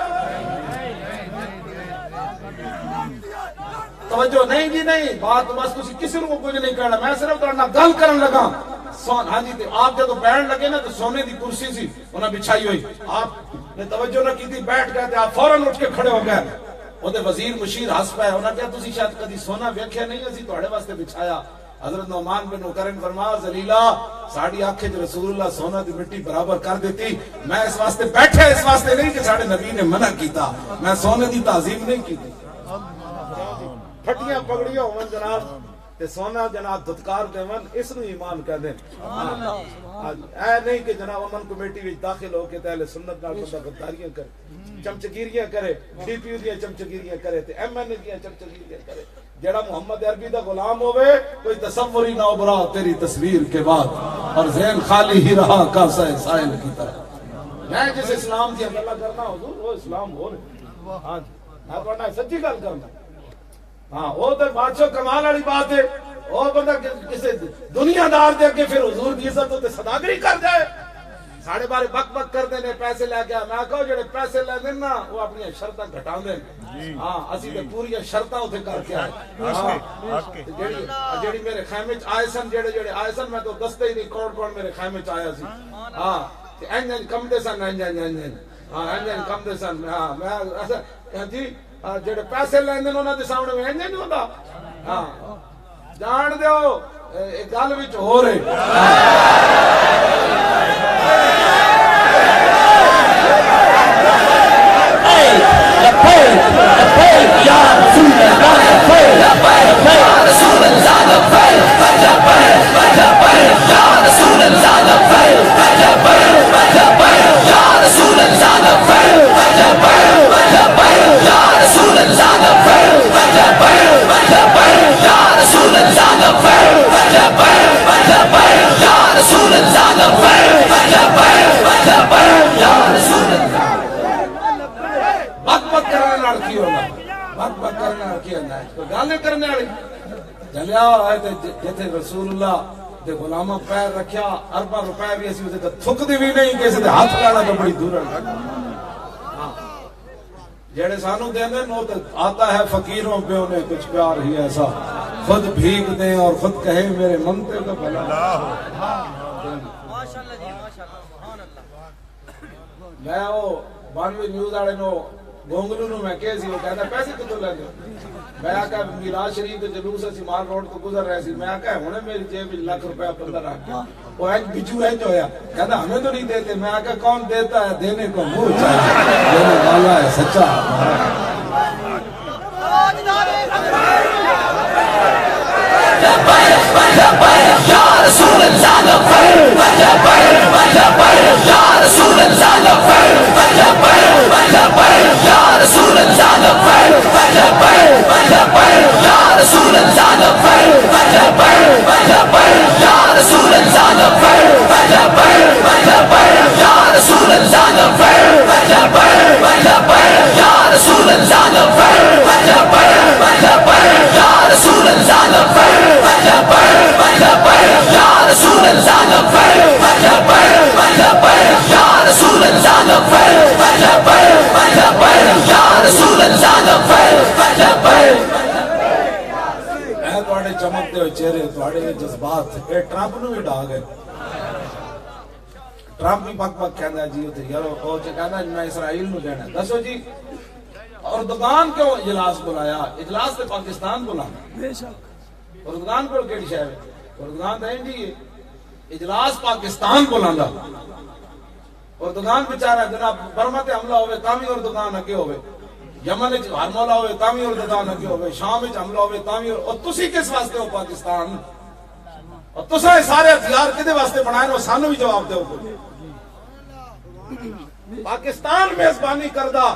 توجہ نہیں جی نہیں. بات بس تسی کسی کو کچھ نہیں کرنا, میں صرف تہاڈے نال گل کرن لگا. ہاں جی آپ جب بیٹھ لگے نا تو سونے دی کرسی سی انہیں بچھائی ہوئی, آپ نے توجہ نہ کی تھی, بیٹھ گئے تھے, آپ فوراً اٹھ کے کھڑے ہو گئے. وہ وزیر مشیر ہس پائے, انہوں نے کہا تسی شاید کدی سونا ویکھیا نہیں, اسی تہاڈے واسطے بچھایا. حضرت نعمان بن مقرن فرمایا ذلیلا ساڑی آنکھیں جو رسول اللہ سونا دی مٹی برابر کر دیتی. میں اس واسطے بیٹھا, اس واسطے نہیں کہ ساڑے نبی نے منع کیتا, میں سونے دی تعظیم نہیں کیتی. پھٹیاں پگڑیاں ہون جناب تے سونا جناب دھتکار دیون اس نو ایمان کہندے اے نہیں کہ جناب امن کمیٹی وچ داخل ہو کے تے اہل سنت نال بندہ غداریاں کرے چمچگیریاں کرے ڈی پی یو دیاں چمچگیریاں کرے تے ایم این اے دیاں چمچگیریاں کرے جڑا محمد عربی دا غلام ہوئے کوئی تصور ہی نہ ابھرا تیری تصویر کے بعد اور ذہن خالی ہی رہا کاسہ سائل کی طرح میں جس اسلام دی گلاں کرنا حضور وہ اسلام ہو رہے ہاں میں پڑھنا سچی گل کرنا ہاں وہ تو بادشاہ کمال والی بات ہے وہ بندہ کسی دنیا دار دے کے پھر حضور دی عزت تے صداگری کر جائے ساڑھے بارے بک بک کر دینے پیسے لے کے میں کہو جڑے پیسے لے دین نا وہ اپنی شرطاں گھٹا دین ہاں اسی تے پوری شرطاں اوتھے کر کے آئے جڑی میرے خیمے وچ آئے سن جڑے آئے سن میں تو دستے ہی نہیں کون میرے خیمے وچ آیا سی ہاں تے انجن کم دے سن انجن ہاں انجن کم دے سن ہاں میں جی جڑے پیسے لیندے انہاں دے سامنے میں انجن نہیں ہوندا ہاں جان دیو ایک گل وچ ہو رہے رسول اللہ دے غلامہ پیر رکھیا اربا روپے بھی اسی اسے تھک دی بھی نہیں کہ اسے ہاتھ لانا تو بڑی دور ہے جڑے سانو دیندے نو تو آتا ہے فقیروں پہ انہیں کچھ پیار ہی ایسا خود بھیگ دیں اور خود کہے میرے منتے کا بھلا میں وہ 92 نیوز والے نو گونگلو نو میں کہے سی وہ کہتا پیسے کتوں لے دو میں آکا میلاد شریف کے جلوس سے مال روڈ کو گزر رہے سی میں آکا ہونے میری جیب ₹1,00,000 بندہ رکھ کے وہ ایک بجو ہے جو ہے کہتا ہمیں تو نہیں دیتے میں آکا کون دیتا ہے دینے کو منہ چاہیے دینے والا ہے سچا یا رسول اللہ چمکتے ہوئے چہرے تھوڑے جذبات اے ٹرمپ نو بھی ڈا گئے ٹرمپ بھی بک بک کہنا ہے جی یارو او کہنا میں اسرائیل نو دینا دسو جی اردگان کیوں اجلاس بلایا اجلاس تے پاکستان بلانا اردگان کو کیڑی شے اردگان تے انڈی اجلاس پاکستان بلاندا اردگان بیچارہ جناب برما تے حملہ ہوے تاں بھی اردگان اگے ہوے یمن وچ حملہ ہوے تاں بھی اردگان اگے ہوے شام وچ حملہ ہوے تاں بھی اور تسی کس واسطے ہو پاکستان اور تساں سارے ہتھیار کدے واسطے بنائے نو سانو بھی جواب دیو پاکستان میزبانی کردا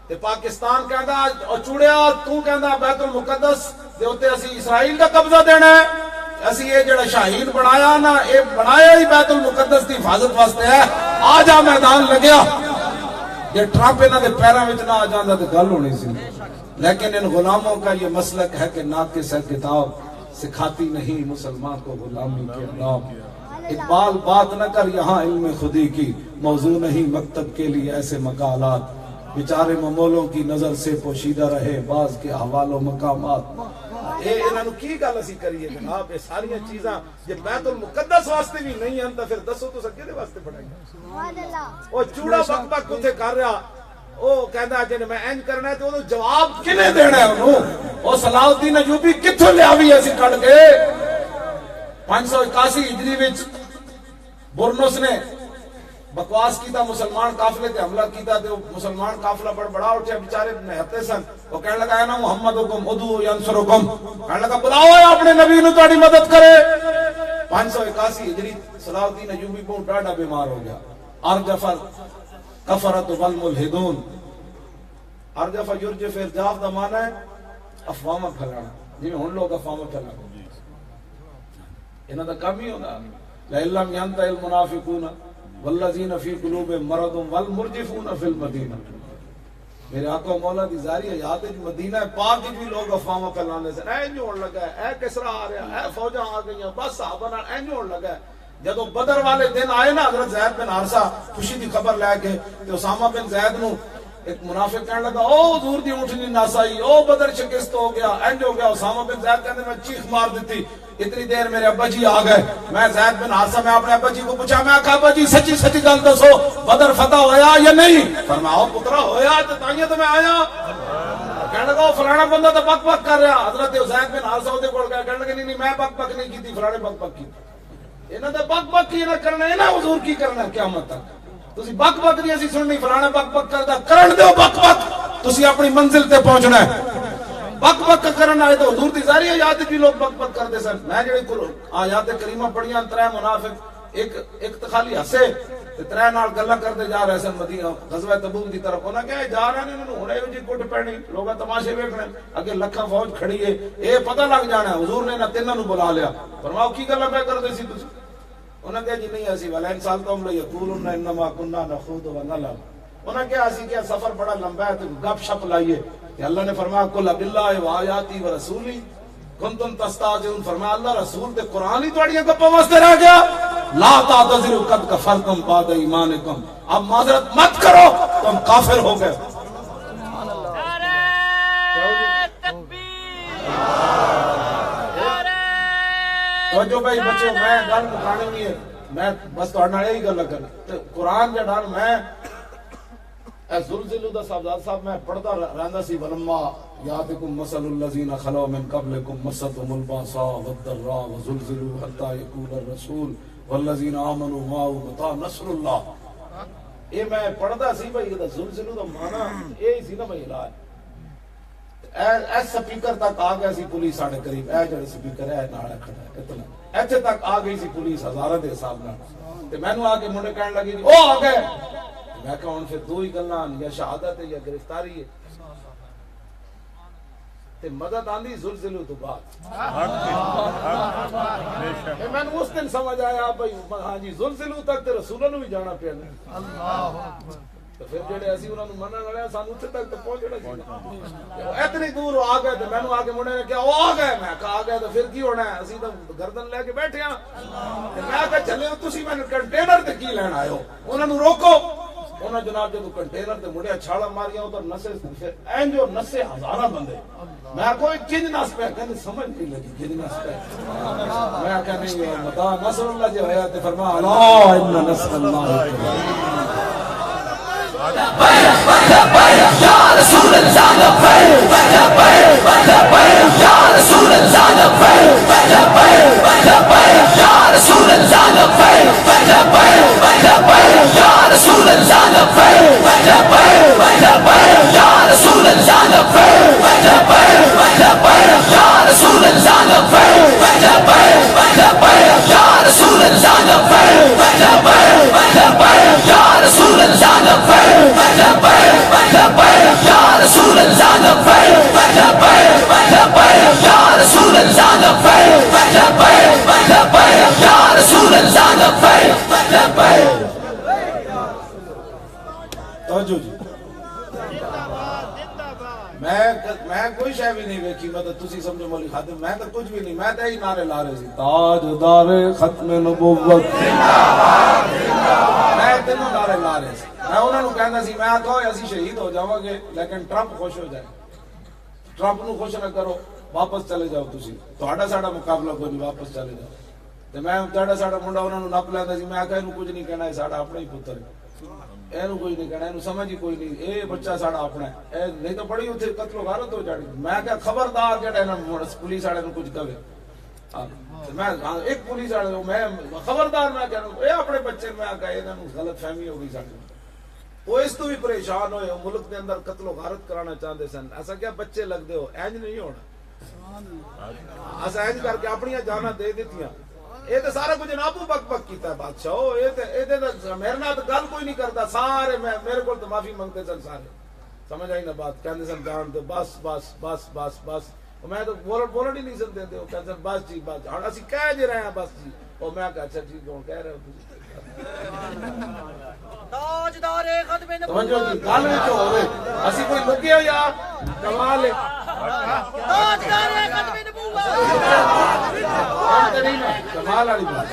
تے پاکستان کہندا او چوڑیا تو کہندا بیت المقدس دے اوتے اسی اسرائیل دا قبضہ دینا ہے اسی یہ جڑا شاہین بنایا نا اے بنایا ہی بیت المقدس دی حفاظت واسطے ہے آ جا میدان لگیا یہ ٹرمپ انہاں دے پیراں وچ نہ آ جاندا تے گل ہونی سی لیکن ان غلاموں کا یہ مسلک ہے کہ ناقص ہے کتاب سکھاتی نہیں مسلمان کو غلامی کے نام اقبال بات نہ کر یہاں علم خودی کی موضوع نہیں مکتب کے لیے ایسے مقالات بیچارے ممولوں کی نظر سے پوشیدہ رہے بعض کے حوال و مقامات اے انہاں نو کی گل اسی کریے جناب یہ ساری چیزاں جے بیت المقدس واسطے بھی نہیں ہیں تے پھر دسو تو کدے واسطے بنائی سبحان اللہ او چوڑا بک بک اوتھے کر رہا او کہندا جے میں اینج کرنا ہے تے اونوں جواب کنے دینا ہے اونوں او صلاح الدین ایوبی کتھوں لیاوی اسی کڈ کے 581 ہجری وچ برنس نے بکواس کیتا مسلمان قافلے تے حملہ کیتا تے مسلمان قافلہ بڑا اٹھیا بیچارے نہتے سن وہ کہنے لگا ہے نا محمد حکم ادو ینصرکم، کہنے لگا بلاؤ اپنے نبی نے تہاڈی مدد کرے۔ 581 ہجری صلاح الدین ایوبی بہت ڈاڈا بیمار ہو گیا۔ ارجف کفرت والملحدون، ارجف یرجف ارجاف دا معنی ہے افواہ پھیلانا، جی ہن لوگ افواہ پھیلانا، انہاں دا کام ہی ہونا لَإِلَّمْ يَنْتَهِ الْمُنَافِقُونَ وَالَّذِينَ فِي قُلُوبِهِمْ مَرَضٌ وَالْمُرْجِفُونَ فِي الْمَدِينَةِ۔ میرے آقا مولا دی زاری حیات مدینہ پاک بھی لوگ افواہ پھیلانے سے اے جوڑ لگا ہے، اے کسرا آ رہا ہے، اے فوجاں آ گئیاں، بس صحابہ نال اے جوڑ لگا ہے۔ جدو بدر والے دن آئے نا حضرت زید بن حارثہ خوشی دی خبر لے کے تے اسامہ بن زید نو ایک منافق کہنے لگا او حضور دی اونٹنی ناسائی، او بدر شکست ہو گیا، انج ہو گیا۔ اسامہ بن زید کہتے میں چیخ مار دیتی، اتنی دیر میرے ابا جی آ گئے۔ میں زید بن حارثہ میں اپنے ابا جی کو پوچھا، میں کہا ابا جی سچی سچی گل دسو بدر فتح ہویا یا نہیں؟ فرمایا پترا ہویا تے تائیں تو میں آیا۔ کہنے لگا او فلانا بندہ تو بک بک کر رہا۔ حضرت زید بن حارثہ دے کول گیا، کہنے لگا نہیں میں بک بک نہیں کیتی، فلانے بک بک کی۔ انہاں تے بک بک کی نہ کرنا ہے نا حضور کی کرنا قیامت تک۔ تسی بک بک نہیں اسی سننی، فلانا بک بک کردا کرن دیو بک بک، تسی اپنی منزل تے پہنچنا ہے۔ بک بک کرنا ہے تو حضور دی ساری آیات بھی لوگ بک بک کرتے سن۔ میں جڑے آیات کریمہ پڑھیاں، ترے منافق ایک تو خالی ہسے تے ترے نال گلاں کرتے جا رہے سن مدینہ غزوہ تبوک دی طرف۔ انہاں کہا جا رہے نے انہوں ہنے جی کٹ پینی، لوگاں تماشے ویکھنے، اگے لکھاں فوج کھڑی ہے، اے پتہ لگ جانا ہے۔ حضور نے نہ تیناں نو بلا لیا، فرماؤ کی گلاں پہ کردے سی تسی؟ انہاں کہا جی نہیں اسی والا انسان تو ہم لے یقولون انما كنا نخوض ونلعب۔ انہاں کہا اسی کیا سفر بڑا لمبا ہے تو گپ شپ لائیے کہ اللہ نے فرمایا قل باللہ وآیاتی ورسولی کنتم تستہزئون، فرمایا اللہ رسول تے قرآن ہی تواڈیاں گپاں واسطے رہ گیا۔ لا تعتذروا قد کفرتم بعد ایمانکم، اب معذرت مت کرو تم کافر ہو گئے۔ توجہ بھائی بچوں، میں گل مکانی نہیں ہے، میں بس تہاڈے نال یہی گل کرنا تے قرآن جڑا میں زلزلو دا صاحب میں پڑھتا رہندا سی، ولما یاتکم مثل الذین خلو من قبلکم مستهم الباساء والضراء وزلزلوا حتى یقول الرسول والذین آمنوا معه متى نصر اللہ۔ یہ میں پڑھدا سی بھائی دا زلزلو دا معنی اے سی نا بھائی لا اے سپیکر تک آ گیا سی پولیس ساڈے قریب، اے جڑے سپیکر ہے نال کھڑا ہے اتنا ایتھے تک آ گئی سی پولیس ہزاراں دے حساب نال۔ تے مینوں آ کے منڈے کہن لگے جی او آ گئے۔ میں کہا ہن پھر دو ہی گلاں، یا شہادت ہے یا گرفتاری ہے۔ تے مدد آندی زلزلے تو بعد۔ میں نے اس دن سمجھ آیا بھائی ہاں جی زلزلے تک تے رسولوں نو بھی جانا پیا۔ تو پھر جڑے اسی انہاں نو منن والے سانو اتنے تک تے پہنچنا سی۔ اتنی دور آ گئے تے مینوں آ کے منڈے نے کہا او آ گئے، میں کہا آ گئے تو پھر کی ہونا ہے، اسی تو گردن لے کے بیٹھے ہاں۔ میں کہا چلے تسی مینوں کنٹینر تے کی لین آئے ہو، انہاں نو روکو۔ انہاں جناب جدو کنٹینر تے مڑیا چھاڑا ماریاں ادھر نسے، پھر این جو نسے ہزاراں بندے۔ میں کوئی کنج نس پہ کہندے سمجھ نہیں لگی کنج نس پہ۔ میں کہا نہیں متا نصر اللہ جو ہے تے فرمایا الا ان نصر اللہ یا رسول اللہ یا رسول اللہ یا رسول اللہ میں کوئی شے بھی نہیں ویکھی، میں تو تسی سمجھو مولی خادم، میں تو کچھ بھی نہیں، میں تو ہی نعرے لا رہے سی تاجدار ختم نبوت زندہ باد زندہ باد، میں تینوں نعرے لا رہے سی۔ میں انہاں نو کہندا سی میں آکھو اسی شہید ہو جاواں گے لیکن ٹرمپ خوش ہو جائے، ٹرمپ نو خوش نہ کرو، واپس چلے جاؤ تسی، تہاڈا ساڈا مقابلہ کوئی نہیں، واپس چلے جاؤ۔ تے میں تہاڈا ساڈا منڈا انہاں نو نپ لیندا سی، میں آکھیا اینو کچھ نہیں کہنا، اے ساڈا اپنا ہی پتر ہے، اینو کوئی نہیں کہنا، اینو سمجھ ہی کوئی نہیں، اے بچہ ساڈا اپنا ہے، اے نہیں تو بڑی اتھے قتل و غارت ہو جانی۔ میں کہا خبردار جڑا انہاں پولیس والے نو کچھ کہے، میں ایک پولیس والے میں خبردار، میں کہنا اے اپنے بچے، میں کہا انہاں نو غلط فہمی ہو گئی ساڈی۔ وہ اس تو بھی پریشان ہوئے ملک کے اندر قتل و غارت کرانا چاہتے سن ایسا کیا بچے لگتے ہو اینج نہیں ہونا ایسا اینج کر کے اپنی جانا دے دیتیاں یہ تو سارا کچھ نابو بک بک کیتا ہے بادشاہ میرے نال گل کوئی نہیں کرتا سارے میرے کو تو معافی منگتے سن سارے سمجھ آئی نا بات کہتے سن جان دو بس بس بس بس بس میں تو بولن ہی نہیں سن دے کہتے سن بس جی بس ہوں اسی کہہ جی رہے ہیں بس جی اور میں کہا اچھا ٹھیک ہوں کہہ رہے ہو تاجدار ختم توجہ جی گل وچ ہوے اسی کوئی لگے ہو یا کمال ہے تاجدار ختم نبوت کمال والی بات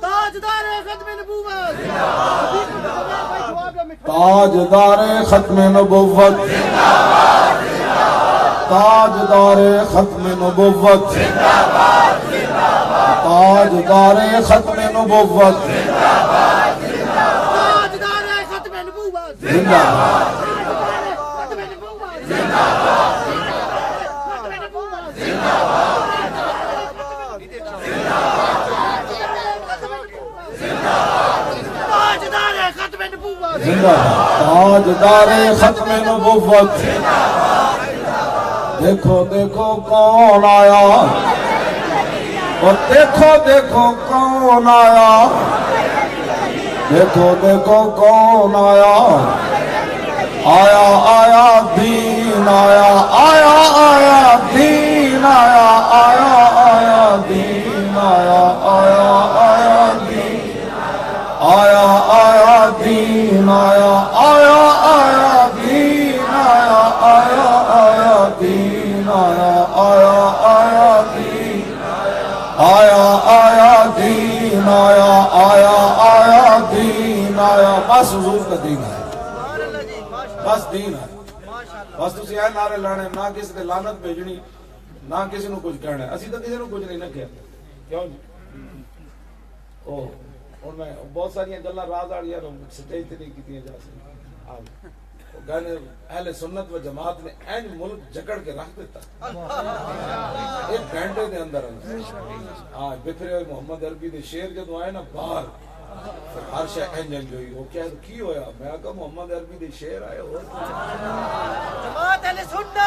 تاجدار ختم نبوت تاجدار ختم نبوت تاجدار ختم نبوت تاجدار ختم نبوت تاجدار ختم نبوت زندہ ختم نبوت تاجدار ختم نبوت زندہ تاجدار ختم نبوت دیکھو دیکھو کون آیا اور دیکھو دیکھو کون آیا دیکھو دیکھو کون آیا آیا آیا دین آیا آیا آیا دین آیا آیا آیا دین آیا آیا آیا دین آیا آیا دین آیا آیا آیا دین آیا آیا آیا دین آیا آیا آیا دین آیا آیا دین آیا آیا آیا دین آیا بس حضور کا دین آیا بس دین آیا بس تسی اے نعرے لانے نہ کسی تے لعنت بھیجنی نہ کسی نو کچھ کہنا اسی تو کسی نو کچھ نہیں نہ کہیا کیوں جی او اور میں بہت ساری گلاں راز والیاں سٹیج تے نہیں کیتیاں جا سکدی گانے اہل سنت و جماعت نے این ملک جکڑ کے رکھ دیتا ایک گھنٹے دے اندر ہاں بکھرے ہوئے محمد عربی دے شیر جدو آئے نا باہر ہر شے انجن جوئی وہ کیا کی ہویا میں کہا محمد عربی دے شیر آئے ہو جماعت اہل سنت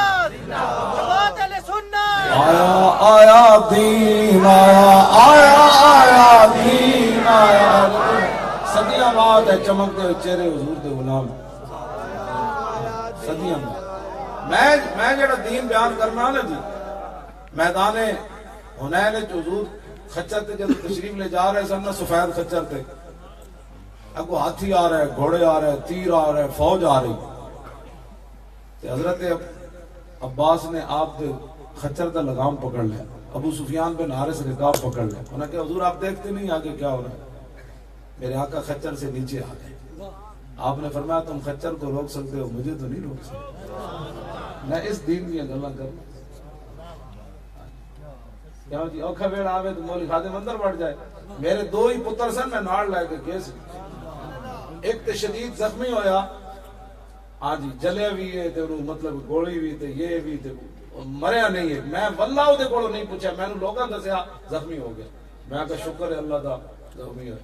جماعت اہل سنت آیا آیا دین آیا آیا آیا دین آیا صدیاں بعد ہے چمکتے ہوئے چہرے حضور دے غلام صدیاں میں جڑا دین بیان کرنا نا جی میدان حنین حضور خچر تے جب تشریف لے جا رہے سن نا سفید خچر تے اگو ہاتھی آ رہے گھوڑے آ رہے تیر آ رہے فوج آ رہی تے حضرت عباس نے آپ دے خچر دا لگام پکڑ لیا ابو سفیان بن حارث رکاب پکڑ لیا انہوں نے کہا حضور آپ دیکھتے نہیں آگے کیا ہو رہا ہے میرے آقا خچر سے نیچے آ گئے آپ نے فرمایا تم خچر کو روک سکتے ہو مجھے تو نہیں روک سکتے میں اس دین کی گلا کروں کیوں جی اوکھا ویڑ آوے تو مولی خادم اندر بڑھ جائے میرے دو ہی پتر سن میں ناڑ لائے کے کیس ایک تے شدید زخمی ہویا ہاں جی جلے بھی ہے تے مطلب گولی بھی تے یہ بھی تے مریا نہیں ہے میں واللہ او دے کولوں نہیں پوچھا میں نے لوگاں دسیا زخمی ہو گیا میں کہا شکر ہے اللہ دا زخمی ہے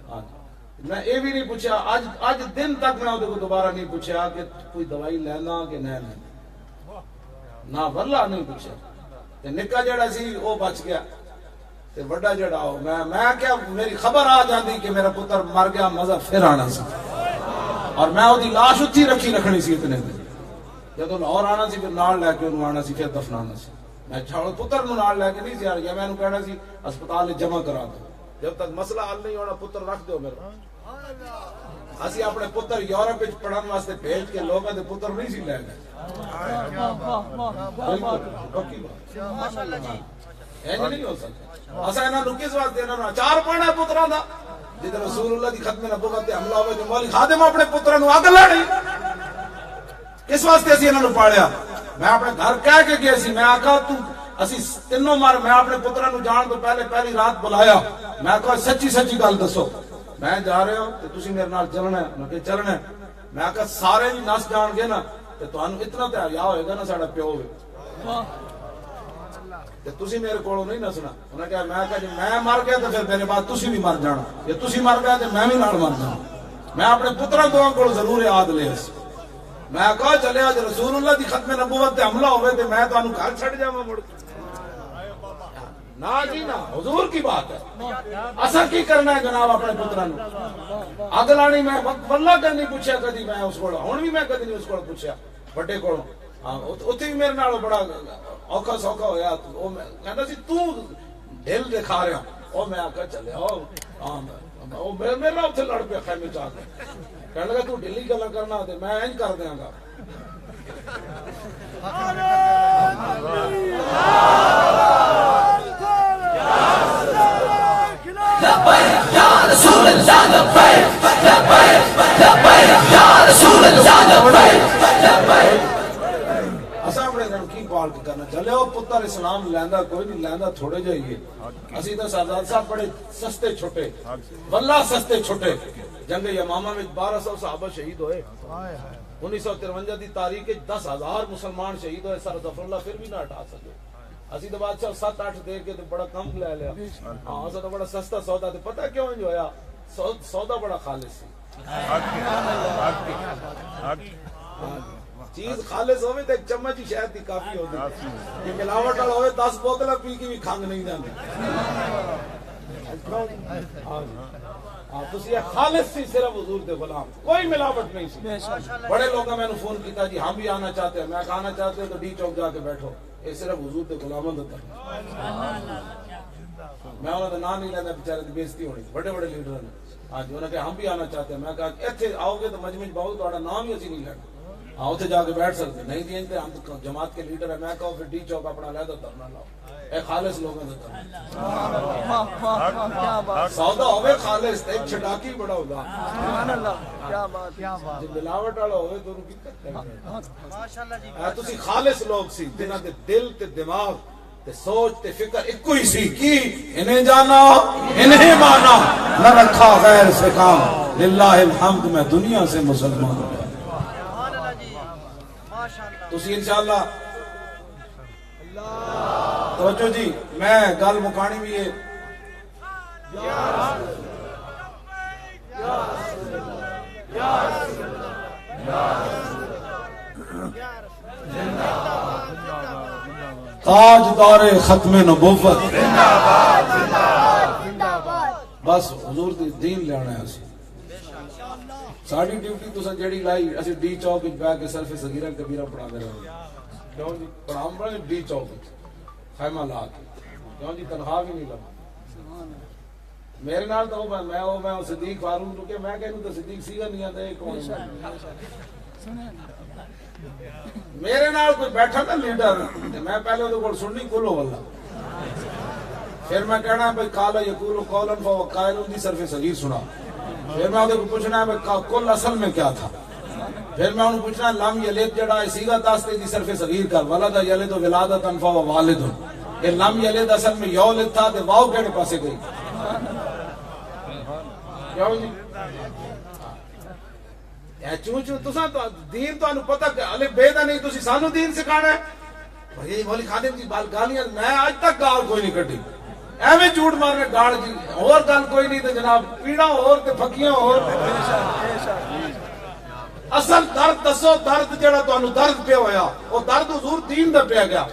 ہاں جی میں یہ بھی نہیں پوچھا آج دن تک میں کو دوبارہ نہیں پوچھا کہ کوئی دوائی لینا کہ نہیں لینا نہ واللہ نہیں پوچھا تے نکا جڑا سی وہ بچ گیا تے بڑا جڑا ہو میں کیا میری خبر آ جاندی کہ میرا پتر مر گیا مزہ پھر آنا سی اور میں وہ دی لاش اتھی رکھنی سی اتنے دن جدو لاہور آنا سی پھر نال لے کے انہوں آنا سی پھر دفنانا سی میں چھاڑو پتر نو نال لے کے نہیں سی آ گیا میں انہوں کہنا سی اسپتال جمع کرا دو جب تک مسئلہ حل نہیں ہونا پتر رکھ دو میرا اسی اپنے پتر یورپ وچ پڑھن واسطے بھیج کے لوگاں دے پتر نہیں سی لے گئے ماشاءاللہ جی اینج نہیں ہو سکتا اسا انہاں نو کس واسطے انہاں نو اچار پانا پتراں دا جے رسول اللہ دی ختم نبوت تے حملہ ہوے تے مولی خادم اپنے پتراں نو اگ لاڑی کس واسطے اسی انہاں نو پاڑیا میں اپنے گھر کہہ کے گیا سی میں آکھا تو اسی تینوں مار میں اپنے پتراں نو جان تو پہلی رات بلایا میں کہا سچی گل دسو میں جا رہے ہو تے تسی میرے نال چلنا ہے میں کہ چلنا ہے میں کہا سارے بھی نس جان گے نا تے تانوں اتنا تے حیا ہوئے گا نا ساڈا پیو ہوئے تے تسی میرے کولوں نہیں نسنا انہاں کہا میں کہا جی میں مر گیا تے پھر میرے بعد تسی بھی مر جانا یا تسی مر گئے تے میں بھی نال مر جانا میں اپنے پترا دو کو ضرور یاد لیا سی میں کہا چلے اج رسول اللہ دی ختم نبوت تے حملہ ہوئے تے میں تانوں گھر چھڈ جاواں مڑ نا جی نا حضور کی بات ہے اسا کی کرنا ہے جناب اپنے پترا نو اگلانی میں واللہ کہ نہیں پوچھیا کدی میں اس کول ہن بھی میں کدی نہیں اس کول پوچھیا بڑے کول ہاں اوتھے بھی میرے نال بڑا اوکھا سوکھا ہویا او میں کہندا سی تو دل دکھا رہا او میں آکھا چلے او ہاں او میرا اوتھے لڑ پیا خیمے چ آ کے کہنے لگا تو ڈلی گلا کرنا تے میں انج کر دیاں گا اساں اپنے دل کی پال کے کرنا چلے او پتر اسلام لیندا کوئی نہیں لیندا تھوڑے جائیے اسی تے سردار صاحب بڑے سستے چھوٹے واللہ سستے چھوٹے جنگ یمامہ میں 1200 صحابہ شہید ہوئے 1953 دی تاریخ 10,000 مسلمان شہید ہوئے سر ظفر اللہ پھر بھی نہ ہٹا سکے اسی تو بادشاہ 7-8 دے کے تو بڑا کم لے لیا ہاں اسا تو بڑا سستا سودا تے پتہ کیوں انج ہویا سودا بڑا خالص سی چیز خالص ہوے تے ایک چمچ ہی شہد دی کافی ہوندی یہ ملاوٹ والا ہوے 10 بوتلاں پی کے بھی کھنگ نہیں جاندی ہاں تسی خالص سی صرف حضور دے غلام کوئی ملاوٹ نہیں سی بڑے لوگوں میں نے فون کیتا جی ہم بھی آنا چاہتے ہیں میں آنا چاہتے ہوں تو ڈی چوک جا کے بیٹھو یہ صرف حضور دے غلاموں دا میں انہاں دا نام نہیں لینا بیچارے دی بےزتی ہونی بڑے بڑے لیڈر نے ہاں جی انہاں کہ ہم بھی آنا چاہتے ہیں میں کہا ایتھے آؤ گے تو مجمع وچ بہت تہاڈا نام ہی اسی نہیں لینا ہاں اوتھے جا کے بیٹھ سکتے نہیں جی تے ہم جماعت کے لیڈر ہیں میں کہو پھر ڈی چوک اپنا علیحدہ دھرنا لاؤ اے خالص لوگوں دا دھرنا سودا ہوے خالص تے چھٹاکی بڑا ہوگا سبحان اللہ کیا بات جی ملاوٹ والا ہوے تو کی ماشاءاللہ جی تسی خالص لوگ سی جنہاں دے دل تے دماغ تے سوچ تے فکر ایکو ہی سی کی انہیں جانا انہیں مانا نہ رکھا غیر سے کام للہ الحمد میں دنیا سے مسلمان ہوں تسی انشاءاللہ توجہ جی میں گل مکانی بھی ہے تاجدار ختم نبوت بس حضور دی دین لے آنا ہے اسی ساڑی ڈیوٹی تو سن جڑی لائی اسی ڈی چوک وچ بیٹھ کے صرف صغیرہ کبیرہ پڑھا دے رہے کیوں جی پڑھام پڑھے ڈی چوک وچ خیمہ لا کے کیوں جی تنخواہ بھی نہیں لگا میرے نال تو میں صدیق فاروق رکے میں کہوں تو صدیق سیگا نہیں آتا ایک میرے نال کوئی بیٹھا تھا لیڈر میں پہلے وہ کو سننی کلو واللہ پھر میں کہنا ہے بھئی قال یقول قولا فهو قائل دی صرف صغیر سنا پھر میں انہیں پوچھنا ہے کل اصل میں کیا تھا پھر میں انہیں پوچھنا ہے لم یلد جڑا ہے سیگا تاستے دی صرف صغیر کر ولد یلد ولادتا فهو والد یہ لم یلد اصل میں یولد تھا تو واو کہنے پاسے گئی کیوں جی چون چون تساں دین تو انہوں پتہ کہ الف بے دا نہیں تسی سانو دین سکھانا ہے یہ مولی خادم جی بال گالیاں میں آج تک گال کوئی نہیں کٹی ایویں جھوٹ مارنے گال جی اور گل کوئی نہیں تے جناب پیڑا اور تے پھکیاں اور اصل درد دسو درد جڑا تانوں درد پہ ہویا وہ درد حضور دین دا پہ گیا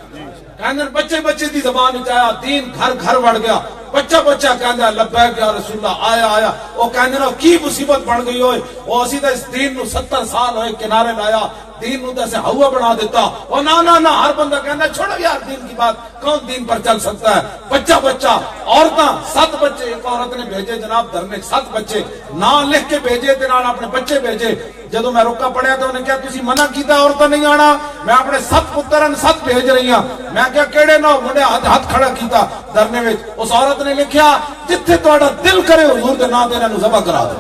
کہندے بچے بچے دی زبان وچ آیا دین گھر گھر وڑ گیا بچہ بچہ کہندا لبیک یا رسول اللہ آیا آیا وہ کہندے نو کی مصیبت بن گئی ہوئے وہ اسی تے اس دین نو 70 سال ہوئے کنارے لایا دین نو تے ہوا بنا دیتا وہ نا ہر بندہ کہندا چھوڑو یار دین کی بات کون دین پر چل سکتا ہے بچہ بچہ عورتاں 7 بچے ایک عورت نے بھیجے جناب دھرنے 7 بچے نام لکھ کے بھیجے تے نال اپنے بچے بھیجے جدوں میں رکا پڑھیا تو انہیں کہا تسی منع کیتا عورتاں نہیں آنا میں اپنے 7 پترن 7 بھیج رہی ہاں میں کہا کیڑے نو منڈے ہاتھ کھڑا کیتا دھرنے وچ اس عورت نے لکھیا جتھے تہاڈا دل کرے حضور دے نام تے انہاں نوں ذبح کرا دو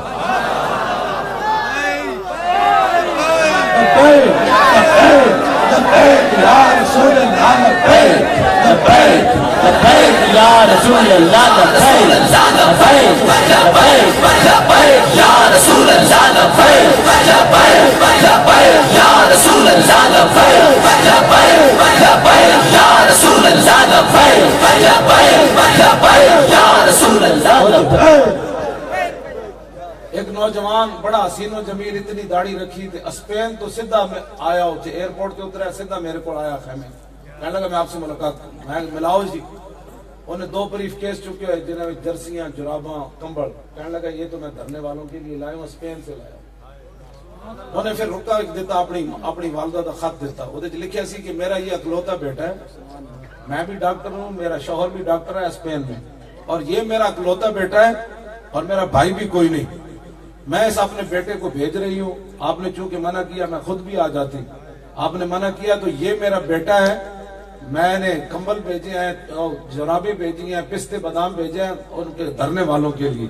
یا رسول اللہ لبیک لبیک لبیک یا رسول اللہ لبیک لبیک لبیک لبیک یا رسول اللہ لبیک لبیک لبیک یا رسول اللہ لبیک لبیک لبیک یا رسول اللہ لبیک لبیک لبیک یا رسول اللہ لبیک ایک نوجوان بڑا حسین و جمیل اتنی داڑھی رکھی تھی اسپین تو سیدھا میں آیا ہوتے ایئرپورٹ کے اترا سیدھا میرے کو آیا خیمے کہنے لگا میں آپ سے ملاقات کروں میں ملاؤ جی انہیں 2 بریف کیس چکے ہوئے جنہیں میں جرسیاں جراباں کمبل کہنے لگا یہ تو میں دھرنے والوں کے لیے لایا ہوں اسپین سے لایا انہیں پھر رکا دیتا اپنی والدہ کا خط دیتا وہ لکھیا سی کہ میرا یہ اکلوتا بیٹا ہے میں بھی ڈاکٹر ہوں میرا شوہر بھی ڈاکٹر ہے اسپین میں اور یہ میرا اکلوتا بیٹا ہے اور میرا بھائی بھی کوئی نہیں میں اس اپنے بیٹے کو بھیج رہی ہوں آپ نے چونکہ منع کیا میں خود بھی آ جاتی آپ نے منع کیا تو یہ میرا بیٹا ہے میں نے کمبل بھیجے ہیں جرابیں بھیجی ہیں پستے بادام بھیجے ہیں ان کے دھرنے والوں کے لیے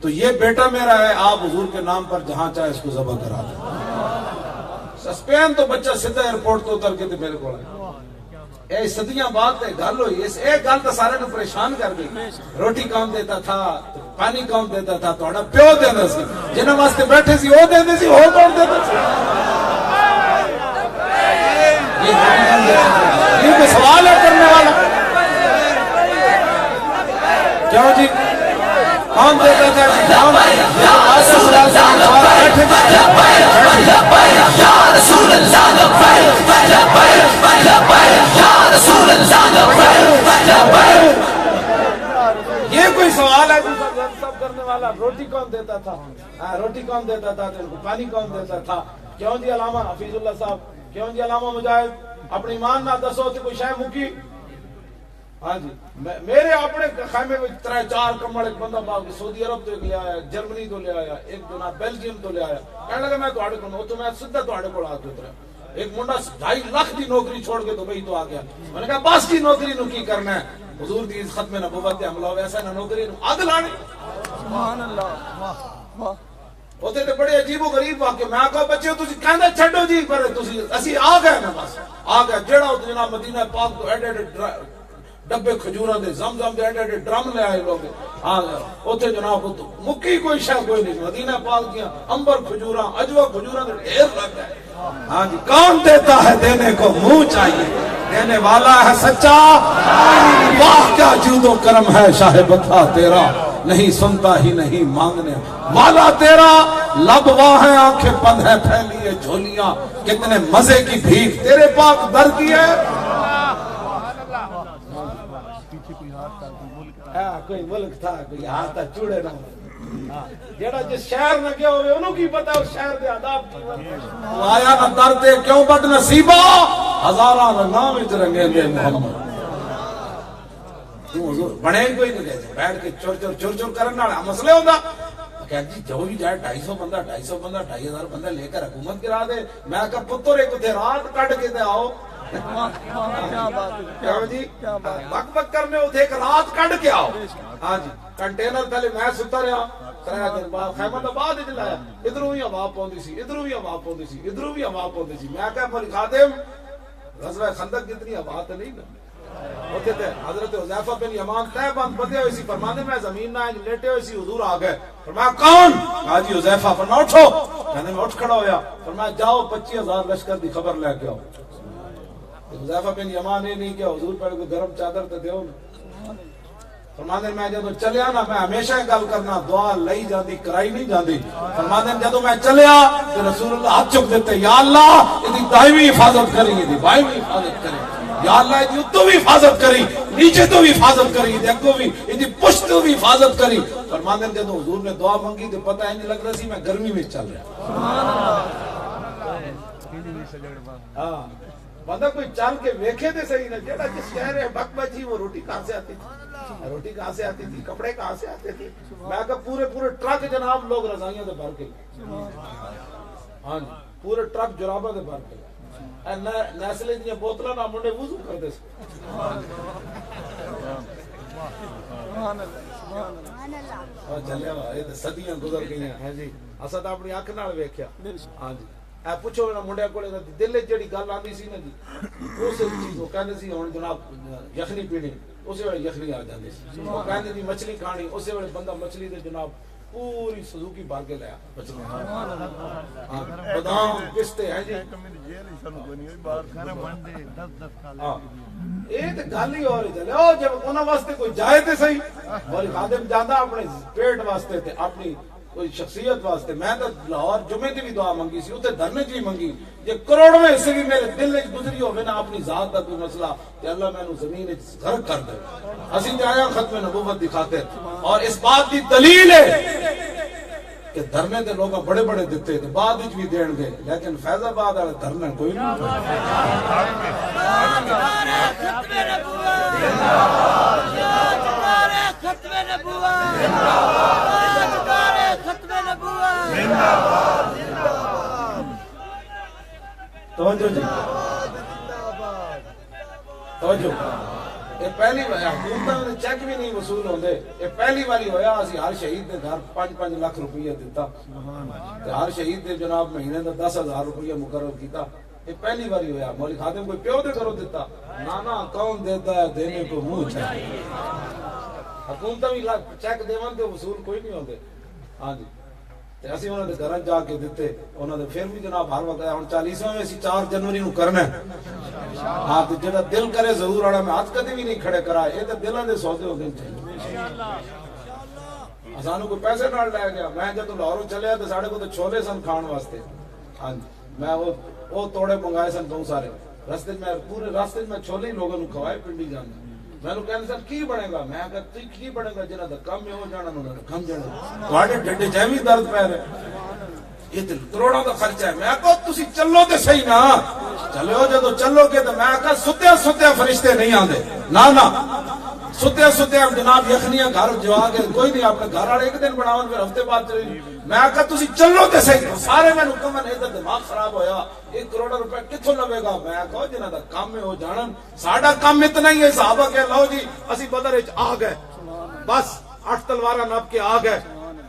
تو یہ بیٹا میرا ہے آپ حضور کے نام پر جہاں چاہے اس کو ذبح کرا دیں اسپین تو بچہ سیدھا ایئرپورٹ تو اتر کے تو میرے کو اے صدیاں بعد گل ہوئی اس ایک گل تو سارے کو پریشان کر گئی روٹی کون دیتا تھا پانی کون دیتا تھا تھوڑا پیو دینا سی جنہاں واسطے بیٹھے سی وہ دیندے سی وہ کون دیتا سی یہ کوئی سوال ہے کرنے والا کیوں جی کون دیتا تھا یہ کوئی سوال ہے سب کرنے والا روٹی کون دیتا تھا روٹی کون دیتا تھا پانی کون دیتا تھا کیوں جی علامہ حفیظ اللہ صاحب کیوں جی علامہ مجاہد اپنی ایمان نہ دسو کہ کوئی شے مکی ہاں جی میرے اپنے خیمے میں 3-4 کمبل ایک بندہ باغ سعودی عرب تو لے آیا جرمنی تو لے آیا ایک جناب بیلجیم تو لے آیا کہنے لگا میں تواڈے کول تو میں سیدھا تواڈے کول آ کے اترا ایک منڈا 2.5 لاکھ دی نوکری چھوڑ کے دبئی تو آ گیا میں نے کہا بس کی نوکری نو کی کرنا ہے حضور دی ختم نبوت تے حملہ ویسا نہ نوکری نو اگ لانی سبحان اللہ واہ واہ اوتے تے بڑے عجیب و غریب واقعے میں کہا بچے تسی کہندا چھڈو جی پر تسی اسی آ گئے نا بس آ گئے جڑا جناب مدینہ پاک تو ایڈے ڈبے کھجوراں دے زمزم دے ایڈے ڈرم لے آئے لوگ آ گئے اوتے جناب مکی کوئی شے کوئی نہیں مدینہ پاک دیاں انبر کھجوراں اجوا کھجوراں دے ڈھیر لگ گئے ہاں جی کون دیتا ہے دینے کو منہ چاہیے دینے والا ہے سچا واہ کیا جود و کرم ہے شاہ بتا تیرا نہیں سنتا ہی نہیں مانگنے والا تیرا لب واہ ہے آنکھیں بند ہے پھیلی ہے جھولیاں کتنے مزے کی بھیک تیرے پاک در کی ہے کوئی ملک تھا کوئی ہاتھ تھا چوڑے نہ جیڑا جس شہر نہ گیا ہوئے انہوں کی پتا اس شہر دے عذاب کی آیا نہ درتے کیوں بد نصیبہ ہزاراں نام وچ رنگے دے محمد تو حضور بنے کوئی نہیں گئے بیٹھ کے چور چور کرن والا مسئلے ہوندا کہتے جو بھی جائے 250 بندہ 2,500 بندہ لے کر حکومت گرا دے میں کہا پتر ایک تے رات کٹ کے تے آؤ بک بک کرنے ہوتے ایک رات کٹ کے آؤ ہاں جی کنٹینر تھلے میں ستا رہا 3 دن بعد خیمہ دا بعد جلایا ادھروں ہی ہوا پوندی سی ادھروں ہی ہوا پوندی سی ادھروں بھی ہوا پوندی سی میں کہا مولی خادم غزوہ خندق کتنی ہوا تو نہیں نا ہوتے تھے حضرت حذیفہ بن یمان تہ بند بدے ہوئی سی فرمانے میں زمین نہ لیٹے ہوئی سی حضور آ گئے فرمایا کون کہا جی حذیفہ فرمایا اٹھو کہنے میں اٹھ کھڑا ہویا فرمایا جاؤ 25,000 لشکر دی خبر لے کے آؤ حذیفہ بن یمان نے نہیں کیا حضور پر کوئی گرم چادر تے دیو نا فرمانے میں جدو چلیا نا میں ہمیشہ گل کرنا دعا لئی جاندی کرائی نہیں جاندی فرمانے جدو میں چلیا تو رسول اللہ ہاتھ چک دیتے یا اللہ ادھی دائمی حفاظت کری ادھی بائمی حفاظت کری یا اللہ ادھی اتو بھی حفاظت کری نیچے تو بھی حفاظت کری ادھی اگو بھی ادھی پشت تو بھی حفاظت کری فرمانے جدو حضور نے دعا مانگی تو پتہ ہے نہیں لگ رہا سی میں گرمی میں چل رہا ہاں بندہ کوئی چل کے ویکھے دے صحیح نہ جیڑا جس شہر ہے بک بچی وہ روٹی کہاں سے آتی تھی روٹی کہاں سے آتی تھی کپڑے کہاں سے آتے تھے میں کہا پورے ٹرک جناب لوگ رضائیاں دے بھر کے ہاں جی پورے ٹرک جرابہ دے بھر کے نیسلے دیاں بوتلاں نہ منڈے وضو کر دے چلے یہ تے صدیاں گزر گئی ہیں جی اساں تے اپنی اکھ نال ویکھیا ہاں جی اے پوچھو نا منڈے کولے دل وچ جڑی گل آندی سی نا جی اس چیز وہ کہندے سی ہن جناب یخنی پینی اسی ویلے یخنی آ جاندی سی وہ کہندے جی مچھلی کھانی اسی ویلے بندہ مچھلی دے جناب پوری سزوکی بھر کے لیا مچھلی بادام پستے ہیں جی یہ تے گل ہی اور چلے او جب انہاں واسطے کوئی جائے تے صحیح اور خادم جاندا اپنے پیٹ واسطے تے اپنی کوئی شخصیت واسطے میں تو لاہور جمعے کی بھی دعا منگی سی اتنے دھرنے چ بھی منگی جے کروڑویں حصے بھی میرے دل وچ گزری ہوے نا اپنی ذات دا کوئی مسئلہ کہ اللہ مینوں زمین وچ غرق کر دے اسی تے آیا ختم نبوت دی خاطر اور اس بات دی دلیل ہے کہ دھرنے تے لوگ بڑے بڑے دیتے تے بعد وچ بھی دین گے لیکن فیض آباد والے دھرنے کوئی نہیں توجہ جی توجہ یہ پہلی حکومت نے چیک بھی نہیں وصول ہوندے یہ پہلی باری ہویا اسی ہر شہید دے گھر 5-5 لاکھ روپیہ دیتا تے ہر شہید دے جناب مہینے دا 10,000 روپیہ مقرر کیتا یہ پہلی باری ہویا مولوی خادم کوئی پیو دے کرو دیتا نانا کون دیتا ہے دینے کو منہ چاہیے حکومت بھی چیک دیون تے وصول کوئی نہیں ہوندے ہاں جی تے اسی انہاں دے گھراں جا کے دتے انہاں دے پھر بھی جناب ہر وقت ہن 40واں اسی 4 جنوری نو کرنا ہے ہاں تے جڑا دل کرے ضرور آڑا میں ہاتھ کدی بھی نہیں کھڑے کرا اے تے دلاں دے سودے ہو گئے انشاءاللہ اسانو کوئی پیسے نال لے گیا میں جدوں لاہوروں چلیا تے ساڈے کو تے چھولے سن کھان واسطے ہاں میں وہ توڑے منگائے سن بہت سارے راستے میں پورے راستے میں چھولے ہی لوگوں نو کھوائے پنڈی جانا میں کہنے سر کی بنے گا میں کہا تو کی بنے گا جنہاں دا کم ہو جانا انہوں نے کم جانا تواڈے ڈڈے جیویں درد پے رہے یہ تے کروڑوں دا خرچہ ہے میں کہا تسی چلو تے صحیح نا چلو جدو چلو گے تو میں کہا ستیا ستیا فرشتے نہیں آندے نا نا ستیا ستیا جناب یخنیاں گھر جوا کے کوئی نہیں اپنے گھر والے ایک دن بناون پھر ہفتے بعد چلی میں کہا تسی چلو تے صحیح سارے میں حکم نے دماغ خراب ہویا 1 کروڑ روپے کتھوں لوے گا میں کہا جنہاں دا کام ہے ہو جانن ساڈا کام اتنا ہی ہے صحابہ کہ لو جی اسی بدر وچ آ گئے بس 8 تلواراں نپ کے آ گئے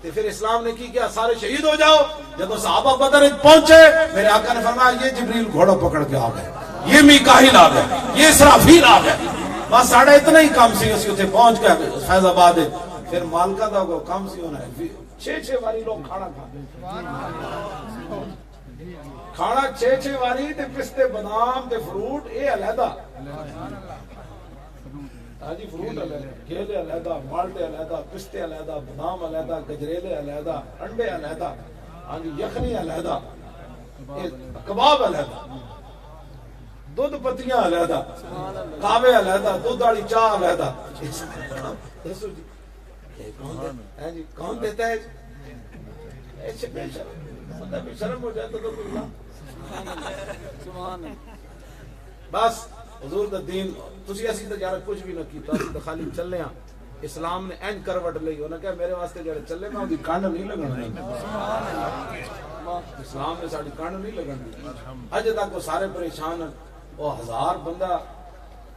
تے پھر اسلام نے کی کیا سارے شہید ہو جاؤ جب صحابہ بدر وچ پہنچے میرے آقا نے فرمایا یہ جبریل گھوڑا پکڑ کے آ گئے یہ میکائیل آ گئے یہ اسرافیل آ گئے بس ساڈا اتنا ہی کام سی اسی اوتھے پہنچ گئے فیض آباد پھر مالکا دا کو کام سی ہونا ہے 6 باری لوگ کھانا کھانا 6 باری تے پستے بادام تے فروٹ اے علیحدہ ہاں جی فروٹ علیحدہ کیلے علیحدہ مالٹے علیحدہ پستے علیحدہ بادام علیحدہ گجریلے علیحدہ انڈے علیحدہ ہاں جی یخنی علیحدہ کباب علیحدہ دودھ پتیاں علیحدہ کاوے علیحدہ دودھ والی چاہ علیحدہ دسو جی کون دیتا ہے ایسے بے شرم ہو جاتا تو بس حضور دا دین تسی اسی تے یار کچھ بھی نہ کیتا اسی تے خالی چلے ہاں اسلام نے این کروٹ لئی انہاں کہ میرے واسطے جڑے چلے میں اودی کانڈ نہیں لگنا اسلام نے ساڈی کانڈ نہیں لگن اج تک وہ سارے پریشان ہیں وہ 1000 بندہ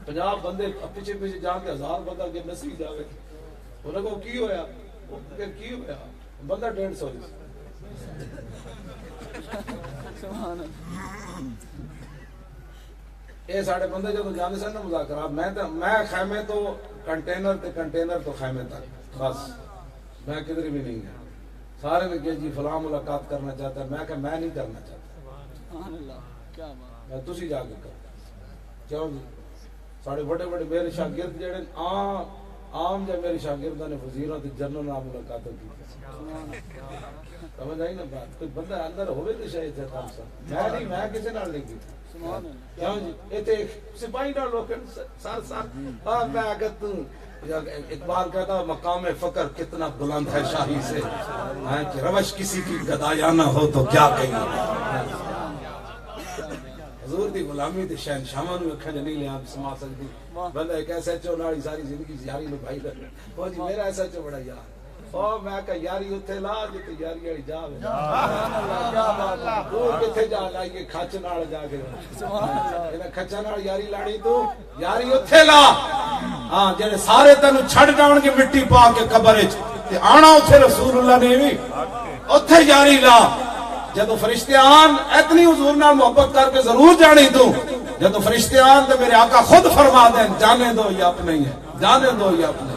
50 بندے پیچھے پیچھے جا کے 1000 بندہ کے نسی جاوے انہاں کو کی ہویا وہ پھر کی ہویا بندہ 150 سبحان اللہ اے ساڈے بندے جدوں جاندے سن نا مذاکرات میں خیمے تو کنٹینر تو خیمے تک بس میں کدھر بھی نہیں گیا سارے نے کہ جی فلاں ملاقات کرنا چاہتا ہے میں کہ میں نہیں کرنا چاہتا سبحان اللہ کیا بات میں تسی جا کے کر کیوں جی ساڈے بڑے بڑے میرے شاگرد جڑے عام جے میرے شاگرداں نے وزیراں تے جنرل نال ملاقات کی سمجھ آئی نا بات کوئی بندہ اندر ہوئے تو شاید کام سا میں نہیں میں کسی نال نہیں کی کیوں جی ایتے سپاہی نال لوگ سار ہاں میں اگر تو اقبال کہتا مقام فقر کتنا بلند ہے شاہی سے کہ روش کسی کی گدایا نہ ہو تو کیا کہیں حضور دی غلامی تے شہنشاہاں نوں اکھاں نہیں لیاں سما سکدی بندہ ایک ایسا چو نال ساری زندگی یاری نبھائی کر او جی میرا ایسا چو بڑا یار او میں کہ یاری اوتھے لا جتے یاری والی جاوے سبحان اللہ کیا بات ہے او کتے جا لائیے کھچ نال جا کے سبحان اللہ اے کھچا نال یاری لاڑی تو یاری اوتھے لا ہاں جڑے سارے تینوں چھڑ جاون گے مٹی پا کے قبر وچ تے آنا اوتھے رسول اللہ نے وی اوتھے یاری لا جدو فرشتے آن اتنی حضور نال محبت کر کے ضرور جانی تو جدو فرشتے آن تو میرے آقا خود فرما دیں جانے دو یہ اپنے ہی ہے جانے دو یہ اپنے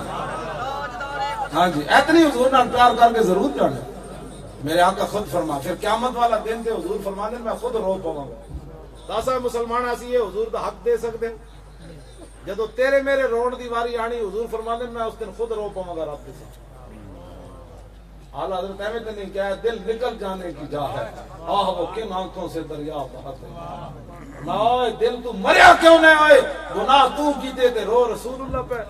ہاں جی اتنی حضور نال پیار کر کے ضرور جانے میرے آقا خود فرما پھر قیامت والا دن تے حضور فرما دیں میں خود رو پاواں گا داسا مسلمان اسی یہ حضور دا حق دے سکتے جدو تیرے میرے روڑ دی واری آنی حضور فرما دیں میں اس دن خود رو پاواں گا رب دے اعلیٰ حضرت احمد نے کیا ہے دل نکل جانے کی جا ہے آہ وہ کن آنکھوں سے دریا بہت ہے نہ آئے دل تو مریا کیوں نہ آئے گناہ تو کیتے تھے رو رسول اللہ پہ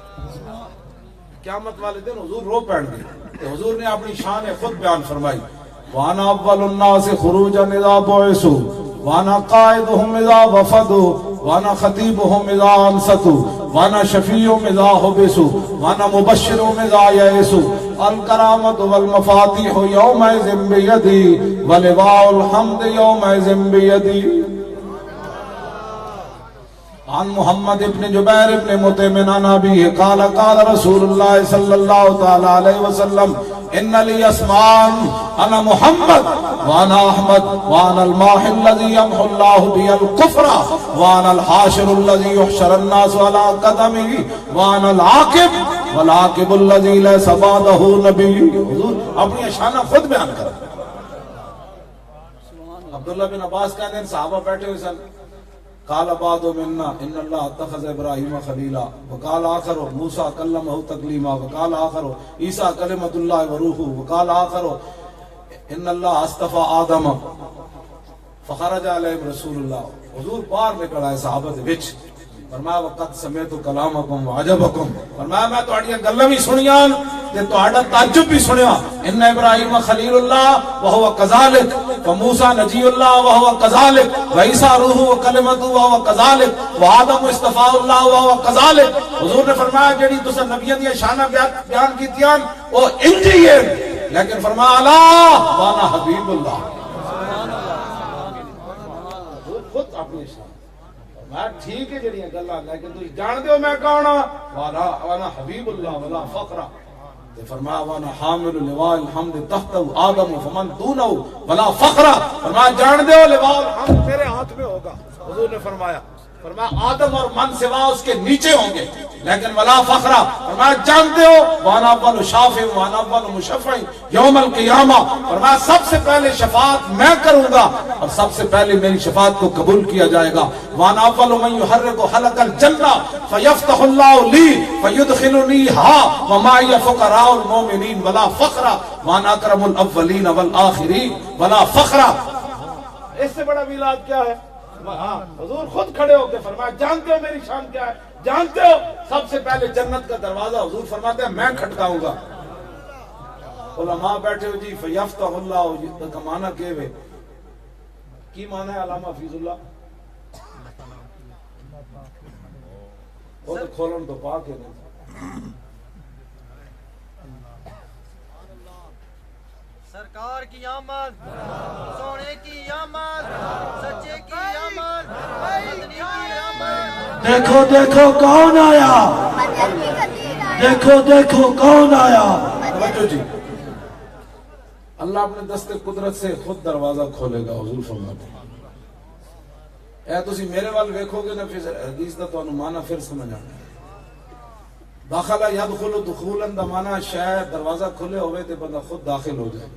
قیامت والے دن حضور رو پڑ گئے کہ حضور نے اپنی شان خود بیان فرمائی وانا اول الناس خروجا اذا بعثوا وانا قائدهم اذا وفدوا وانا خطيبهم اذا انصتوا وانا شفيعهم اذا حبسوا وانا مبشرهم اذا يئسوا الكرامة والمفاتيح يومئذ بيدي ولواء الحمد يومئذ بيدي عن محمد ابن جبیر ابن مطعم عن ابیہ قال قال رسول اللہ صلی اللہ تعالی علیہ وسلم ان لی اسمان انا محمد وانا احمد وانا الماح الذي يمحو الله بي الكفر وانا الحاشر الذي يحشر الناس على قدمه وانا العاقب والعاقب الذي ليس بعده نبي حضور اپنی شان خود بیان کر عبداللہ بن عباس کہتے ہیں صحابہ بیٹھے ہوئے سن قال بعض منا ان الله اتخذ ابراهيم خليلا وقال اخر موسى كلمه تكليما وقال اخر عيسى كلمه الله وروحه وقال اخر ان الله اصطفى آدم فخرج عليهم رسول الله حضور باہر نکل آئے صحابہ دے وچ فرمایا وقت سمیت کلامکم وعجبکم فرمایا میں تہاڈیاں گلاں بھی سنیاں تے تہاڈا تعجب بھی سنیا ان ابراہیم خلیل اللہ وهو كذلك وموسى نجی اللہ وهو كذلك وعیسی روح وکلمۃ وهو كذلك وآدم اصطفى اللہ وهو كذلك حضور نے فرمایا جڑی تساں نبیاں دی شاناں بیان کیتیاں او انج ہی ہے لیکن فرمایا الا وانا حبیب اللہ خود اپنی شان میں ٹھیک ہے جڑیاں گلاں لیکن تسی جان دیو میں کون ہاں وانا حبیب اللہ ولا فقر تے فرمایا وانا حامل لواء الحمد تحت آدم فمن دونه ولا فخر فرمایا جان دیو لواء الحمد میرے ہاتھ میں ہوگا حضور نے فرمایا آدم اور من سوا اس کے نیچے ہوں گے لیکن ولا فخر فرمایا جانتے ہو وانا اول شافع وانا اول مشفع یوم القیامہ فرمایا سب سے پہلے شفاعت میں کروں گا اور سب سے پہلے میری شفاعت کو قبول کیا جائے گا وانا اول من يحرك حلق الجنہ فيفتح الله لي فيدخلنيها ومعي فقراء المؤمنين ولا فخر وانا اکرم الاولین والآخرین ولا فخر اس سے بڑا میلاد کیا ہے حضور خود کھڑے ہو کے فرمایا جانتے ہو میری شان کیا ہے جانتے ہو سب سے پہلے جنت کا دروازہ حضور فرماتے ہیں میں کھٹکاؤں گا علماء بیٹھے ہو جی فیفتح اللہ کا معنی کہ وے کی معنی ہے علامہ حفیظ اللہ وہ تو کھولن تو پاک ہے سرکار کی آمد سونے کی آمد سچے کی آمد مدنی کی آمد دیکھو دیکھو کون آیا دیکھو دیکھو کون آیا توجہ جی اللہ اپنے دست قدرت سے خود دروازہ کھولے گا حضور فرماتے ہیں اے تسی میرے وال ویکھو گے نا پھر حدیث دا تو معنی پھر سمجھ آنا داخلہ یدخل دخولا دا معنی شاید دروازہ کھلے ہوئے تے بندہ خود داخل ہو جائے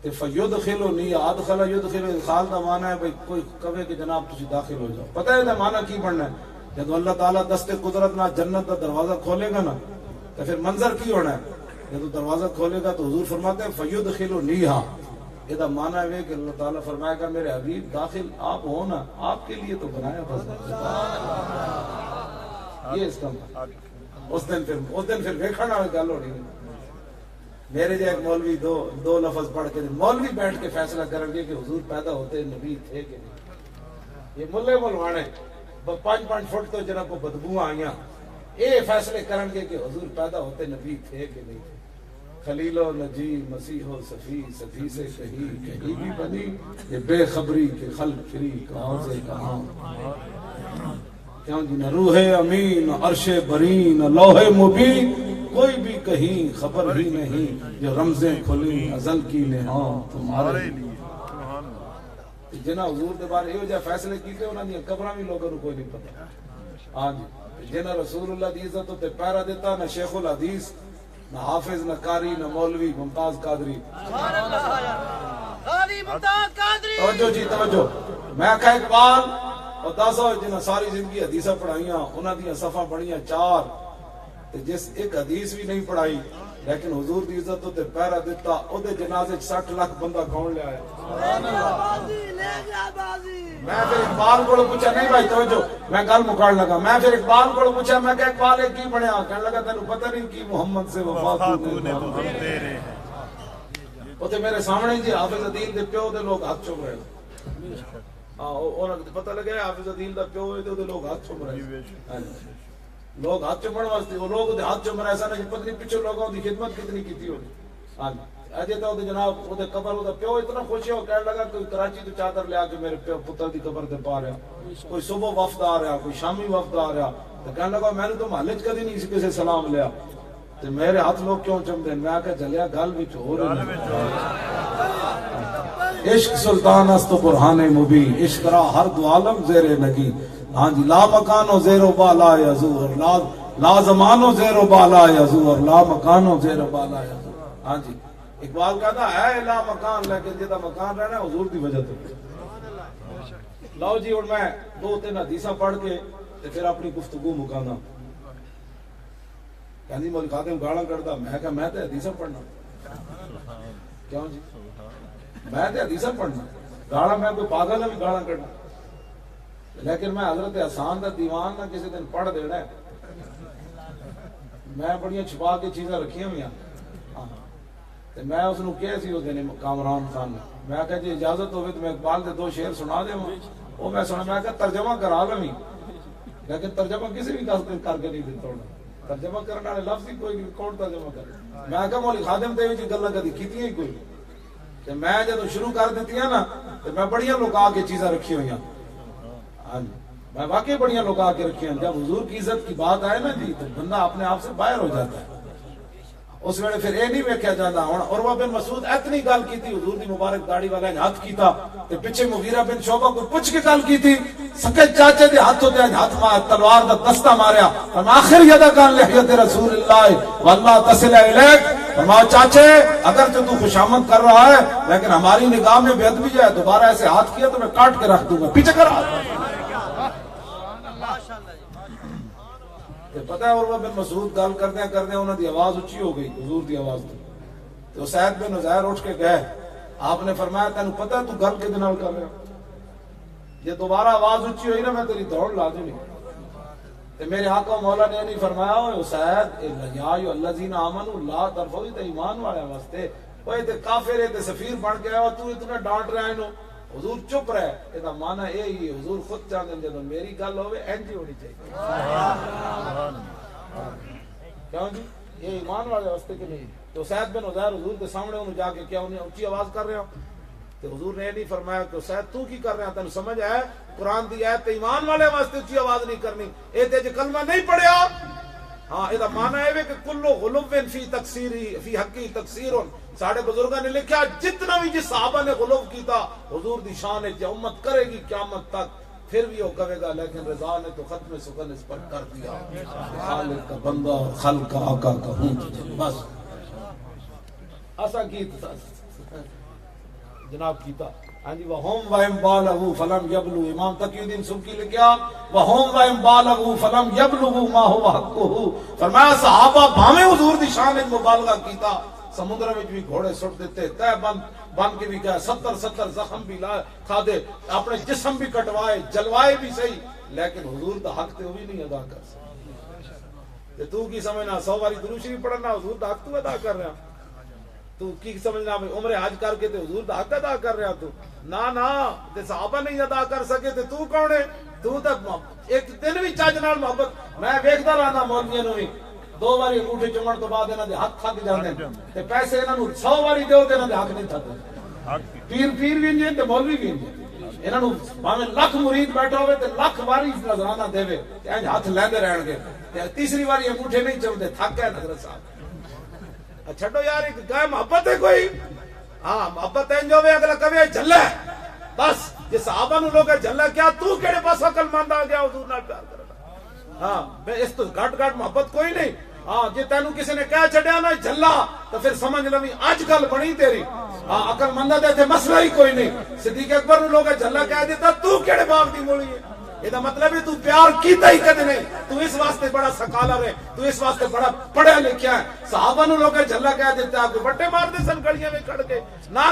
تے فیدخلو نہیں ادخل یدخل ادخال دا معنی ہے بھئی کوئی کہے کہ جناب تسی داخل ہو جاؤ پتہ ہے دا معنی کی بننا ہے جب اللہ تعالیٰ دست قدرت نہ جنت دا دروازہ کھولے گا نا تو پھر منظر کی ہونا ہے جب دروازہ کھولے گا تو حضور فرماتے ہیں فیدخلو نیہا یہ دا معنی ہے کہ اللہ تعالیٰ فرمائے گا میرے حبیب داخل آپ ہو نا آپ کے لیے تو بنایا بس یہ اس کا معنی اس دن پھر ویکھنا گل ہونی میرے جو ایک مولوی دو لفظ پڑھ کے مولوی بیٹھ کے فیصلہ کریں گے کہ حضور پیدا ہوتے نبی تھے کہ نہیں یہ ملے ملوانے 5 فٹ تو جناب کو بدبو آئیاں اے فیصلے کریں گے کہ حضور پیدا ہوتے نبی تھے کہ نہیں خلیل و نجی مسیح و صفی صفی سے کہیں بھی بنی یہ بے خبری کے خلق فری کہاں سے کہاں کیوں جی نہ روح امین نہ عرش برین نہ لوح مبین کوئی بھی کہیں خبر بھی نہیں جو رمزیں کھلی ازل کی نہاں تمہارے جنہ حضور دے بارے یہ جو فیصلے کیتے انہاں دی قبراں بھی لوگوں کو کوئی نہیں پتہ ہاں جی جنہ رسول اللہ دی عزت تے پیرا دیتا نہ شیخ الحدیث نہ حافظ نہ قاری نہ مولوی ممتاز قادری سبحان اللہ غازی ممتاز قادری توجہ جی توجہ میں کہا اقبال اور 10 جنہ ساری زندگی حدیثہ پڑھائیاں انہاں دیاں صفحہ پڑھیاں 4 جس ایک حدیث بھی نہیں پڑھائی لیکن حضور دی عزت تے پہرا دیتا او دے جنازے 60 لاکھ بندہ کون لے آیا. میں پھر اقبال کو پوچھا, نہیں بھائی توجہ میں گل مکاڑ لگا, میں پھر اقبال کو پوچھا, میں کہ اقبال ایک کی بنیا, کہنے لگا تینوں پتہ نہیں کی محمد سے وفا تو نے تیرے. او تے میرے سامنے جی حافظ عدیل دے پیو دے لوگ ہاتھ چوم رہے. ہاں انہاں کو پتہ لگا حافظ عدیل دا پیو ہے تے او لوگ ہاتھ چوم رہے. لوگ ہاتھ چومن واسطے وہ لوگ ہاتھ چوم رہے, ایسا نہیں پتہ نہیں پیچھے لوگوں دی خدمت کتنی کیتی ہوگی. ہاں اجے تو جناب وہ قبر وہ پیو اتنا خوش ہو کہنے لگا کوئی کراچی تو چادر لے کے میرے پیو پتر دی قبر تے پا رہا, کوئی صبح وفد آ رہا, کوئی شامی وفد آ رہا. تو کہنے لگا میں نے تو محلے چ کدی نہیں کسی سلام لیا تے میرے ہاتھ لوگ کیوں چم دین. میں کہ چلیا گل وچ ہو رہی عشق سلطان است برہان مبین, عشق را ہر دو عالم زیر نگی. ہاں جی لا مکان و زیر و بالا یزور, لا زمان و زیر و بالا یزور, لا مکان و زیر و بالا یزور. ہاں جی اقبال کہتا ہے لا مکان, لیکن جدا مکان رہنا ہے حضور دی وجہ تو. لاؤ جی اور میں 2-3 حدیثاں پڑھ کے پھر اپنی گفتگو مکانا. کہندی مول خادم گالاں کڈدا, میں کہا میں تے حدیثاں پڑھنا. کیوں جی میں تے حدیثاں پڑھنا, گالاں میں کوئی پاگل ہے بھی گالاں کڈنا. لیکن میں حضرت حسان دا دیوان نہ کسی دن پڑھ دینا ہے. میں بڑیاں چھپا کے چیزاں رکھیاں ہوئی ہیں. میں اس نے کہا سی اس دن کامران خان نے, میں کہا جی اجازت ہوگی تو میں اقبال دے 2 شعر سنا دے. وہ میں سنا, میں کہا ترجمہ کرا لیں, لیکن ترجمہ کسی بھی کر کے نہیں دیتا. ترجمہ کرنے والے لفظ ہی کوئی نہیں, کون ترجمہ کرے. میں کہا مولی خادم تے وچ گلاں کدی کیتیاں ہی کوئی. تے میں جدوں شروع کر دتیاں نا تے میں بڑیاں لوکا کے چیزاں رکھی ہوئی ہیں. ہاں جی میں واقعی بڑیاں لوکا کے رکھی ہیں. جب حضور کی عزت کی بات آئے نا جی تو بندہ اپنے آپ سے باہر ہو جاتا ہے. اس ویلے پھر اے نہیں ویکھیا جاندا. ہن عروہ بن مسعود اتنی گل کیتی, حضور دی مبارک داڑھی والے نے ہاتھ کیتا تے پیچھے مغیرہ بن شعبہ کو پوچھ کے گل کیتی, سکے چاچے دے ہاتھوں تے ہاتھ مار تلوار دا دستہ ماریا. فرمایا آخر یدا کان لحیت رسول اللہ واللہ تصل الیک. فرمایا چاچے اگر تو خوشامد کر رہا ہے لیکن ہماری نگاہ میں بے ادبی ہے, دوبارہ ایسے ہاتھ کیا تو میں کاٹ کے رکھ دوں گا, پیچھے کر ہاتھ. پتہ ہے عروہ بن مسعود گل کردے انہاں دی آواز اونچی ہو گئی حضور دی آواز تو سعید بن عزیر اٹھ کے گئے. آپ نے فرمایا تینوں پتہ ہے تو گل کدے نال کر رہا, یہ دوبارہ آواز اونچی ہوئی نا میں تیری دوڑ لا دوں. تے میرے آقا مولا نے نہیں فرمایا او سعید یا ایھا الذین آمنوا لا ترفعوا, تے ایمان والے واسطے اوے تے کافر ہے تے سفیر بن کے آیا تو اتنا ڈانٹ رہا ہے انہوں. حضور چپ رہے, یہ مانا یہی ہے حضور خود چاہتے ہیں جب میری گل ہوئے اینجی ہونی چاہیے. کیوں جی یہ ایمان والے واسطے کہ نہیں. تو سعید بن عزیر حضور کے سامنے انہوں جا کے کیا انہیں اونچی آواز کر رہے ہو تو حضور نے نہیں فرمایا کہ سعید تو کی کر رہے ہیں, تینوں سمجھ ہے قرآن دی آیت تے ایمان والے واسطے اونچی آواز نہیں کرنی. اے تے جو کلمہ نہیں پڑھیا ہاں یہ مانا ہے کہ کلو غلوب فی تکسیری فی حقی تکسیر. ساڑھے بزرگاں نے لکھا جتنا بھی جس صحابہ نے غلوب کیتا حضور دی شان ہے امت کرے گی قیامت تک, پھر بھی وہ کہے گا لیکن رضا نے تو ختم سخن اس پر کر دیا. خالق کا بندہ اور خلق کا آقا کا ہوں بس ایسا کی جناب کیتا. ہاں جی وَهُمْ وَإِنْ بَالَغُوا فَلَمْ يَبْلُغُوا, امام تقی الدین سبکی لکھا وَهُمْ وَإِنْ بَالَغُوا فَلَمْ يَبْلُغُوا مَا هُوَ حَقُّهُ. فرمایا صحابہ بھاویں حضور دی شان وچ مبالغہ کیتا, سمندر میں بھی گھوڑے سٹ دیتے, تے بن کے بھی گئے, 70 زخم بھی کھادے, اپنے جسم بھی کٹوائے, جلوائے بھی صحیح, لیکن حضور دا حق تے وہ بھی نہیں ادا کر سکتے. تو کی سمجھنا 100 باری درود شریف پڑھنا حضور دا حق تو ادا کر رہا, تو کی سمجھنا عمر حج کر کے تے حضور دا حق ادا کر رہا. تو نا تے صحابہ نہیں ادا کر سکے تے تو کون ہے. تو تے ایک دن بھی چج نال محبت میں ویکھدا رہنا مولویاں نوں بھی 2 باری انگوٹھے چمن تو بعد انہاں دے ہاتھ تھک جاندے تے پیسے انہاں نوں 100 باری دیو تے انہاں دے حق نہیں تھکدے. پیر بھی نہیں تے مولوی بھی نہیں, انہاں نوں بھاویں لاکھ مرید بیٹھا ہوے تے لاکھ واری نذرانہ دیوے تے انج ہاتھ لیندے رہن گے تے تیسری باری انگوٹھے نہیں چمدے, تھک گئے حضرت صاحب. چھڈو یار ایک گائے محبت ہے کوئی. ہاں محبت ہے جو اگلا کہے جھلا بس. جے صحابہ نوں لوگ جھلا کیا تو کیڑے پاس عقل مند آ گیا حضور نال پیار کرنا. ہاں اس تو گھٹ محبت کوئی نہیں. ہاں جے تینوں کسی نے کہہ چھڈیا نا جھلا تو پھر سمجھ لویں اج گل بنی تیری. ہاں عقل منداں دے تے مسئلہ ہی کوئی نہیں. صدیق اکبر نوں لوگ جھلا کہہ دیتا تو کیڑے باغ دی مولی ہے. یہ مطلب ہے تو پیار کیتا ہی کدے نہیں، تو اس واسطے بڑا سکالر ہے، تو اس واسطے بڑا پڑھیا لکھیا ہے۔ صحابہ نو لوگ جھلا کہہ دیتے ہیں، کوئی بٹے مار دے سن گڑیاں میں کھڑ کے، نہ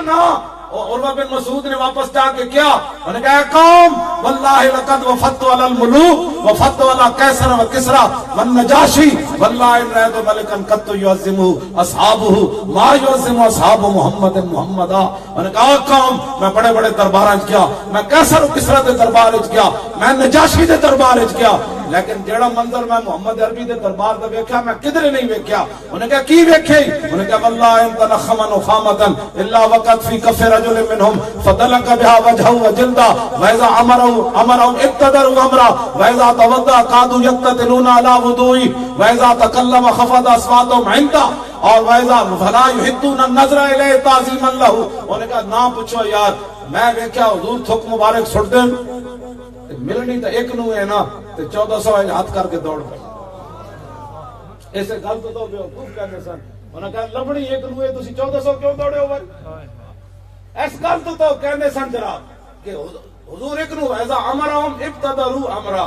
عروہ بن مسعود نے واپس جا کے کیا انہوں نے کہا قوم واللہ لقد وفدت علی الملوک وفدت علی قیصر و کسرا والنجاشی واللہ ان رأیت ملکا قط یعظمہ اصحابہ ما یعظم اصحاب محمد محمدا۔ انہوں نے کہا قوم میں بڑے بڑے درباراں وچ گیا، میں قیصر و کسرا دے دربار وچ گیا، میں نجاشی دے دربار وچ گیا، لیکن جیڑا منظر میں محمد عربی دے دربار دا ویکھیا میں کدھر نہیں ویکھیا۔ انہوں نے کہا کی ویکھے؟ انہوں نے کہا واللہ ان تنخما نخامتا الا وقت فی کف رجل منهم فدلک بها وجهه وجلده واذا امرهم ابتدروا امرا واذا توضا قعدوا يقتتلون على وضوئه واذا تكلم خفض اصواتهم عنده اور واذا فلا يحدون النظر الیہ تعظیما له۔ انہوں نے کہا نہ پوچھو یار، میں ویکھیا حضور تھوک مبارک سٹ دین، ملنی تو ایک نو ہے نا، تو 1400 ہاتھ کر کے دوڑ پہ ایسے گل تو بیوقوف کہنے سن۔ انہوں نے کہا لبڑی ایک نو ہے، تسی 1400 کیوں دوڑے ہو بھائی؟ اس گل تو کہنے سن جناب کہ حضور ایک نو ایسا امرہم ابتدروا امرا،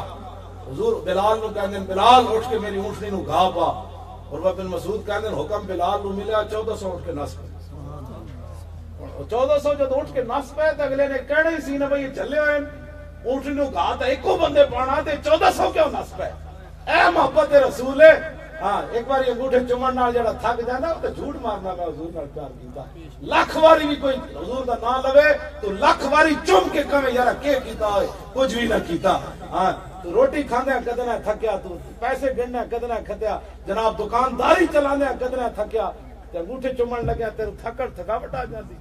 حضور بلال نو کہنے بلال اٹھ کے میری اونٹنی نو گھا پا، عروہ بن مسعود کہنے حکم بلال نو ملیا 1400 اٹھ کے نس پہ۔ 1400 جب اٹھ کے نس پہ تو اگلے نے کہنا ہی سی نا بھائی چلے ہوئے اونٹنی نو گھا تا ایکو بندے پانا تے 1400 کیوں نس پہ؟ اے محبت رسول ہے۔ ہاں ایک بار انگوٹھے چومن نال جڑا تھک جانا تے جھوٹ مارنا میں حضور نال پیار کیتا، لاکھ واری بھی کوئی حضور دا نام لوے تو لاکھ واری چوم کے کہے یار کی کیتا ہے، کچھ بھی نہ کیتا۔ ہاں تو روٹی کھاندے کدنا تھکیا، تو پیسے گننے کدنا کھدیا، جناب دکانداری چلاندے کدنا تھکیا، تے انگوٹھے چومن لگیا تے تھکاوٹ آ جاندی۔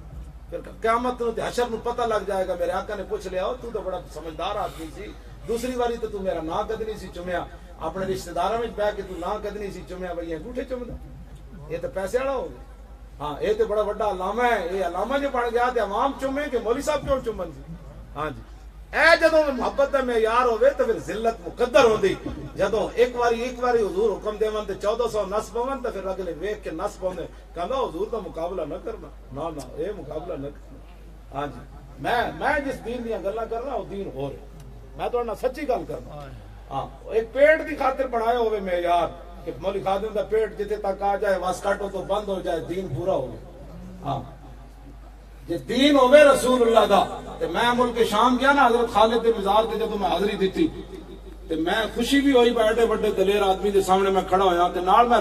پھر قیامت نو تے حشر نو پتہ لگ جائے گا، میرے آقا نے پوچھ لیا تو بڑا سمجھدار آدمی سی، دوسری واری تو میرا نام کدنی سی چومیا، اپنے رشتہ داراں وچ بیٹھ کے تو نہ کدنی سی چومیا، بھئی انگوٹھے چومدا، یہ تو پیسے والا ہو گیا۔ ہاں یہ تو بڑا بڑا علامہ ہے، یہ علامہ جو بن گیا تے عوام چومے کہ مولوی صاحب کیوں چومن سی؟ ہاں جی اے جدوں محبت دا معیار ہوے تے پھر ذلت مقدر ہوندی، جدوں ایک واری حضور حکم دیون تے 1400 نس پون تے پھر اگلے ویکھ کے نس پوندے، کہندا حضور دا مقابلہ نہ کرنا، نہ اے مقابلہ نہ کرنا۔ ہاں جی میں جس دین دیاں گلاں کر رہا وہ دین ہو رہا، میں تہاڈے نال سچی گل کرنا۔ ہاں ایک پیٹ دی خاطر بنایا ہوے معیار کہ مولوی خادم دا پیٹ جتھے تک آ جائے واس کاٹو تو بند ہو جائے، دین پورا ہو گیا۔ ہاں جے دین ہوے رسول اللہ دا تے میں ملک شام گیا نا حضرت خالد دے مزار تے جدوں میں حاضری دتی تے میں خوشی بھی ہوئی، بڑے بڑے دلیر آدمی دے سامنے میں کھڑا ہویا تے نال میں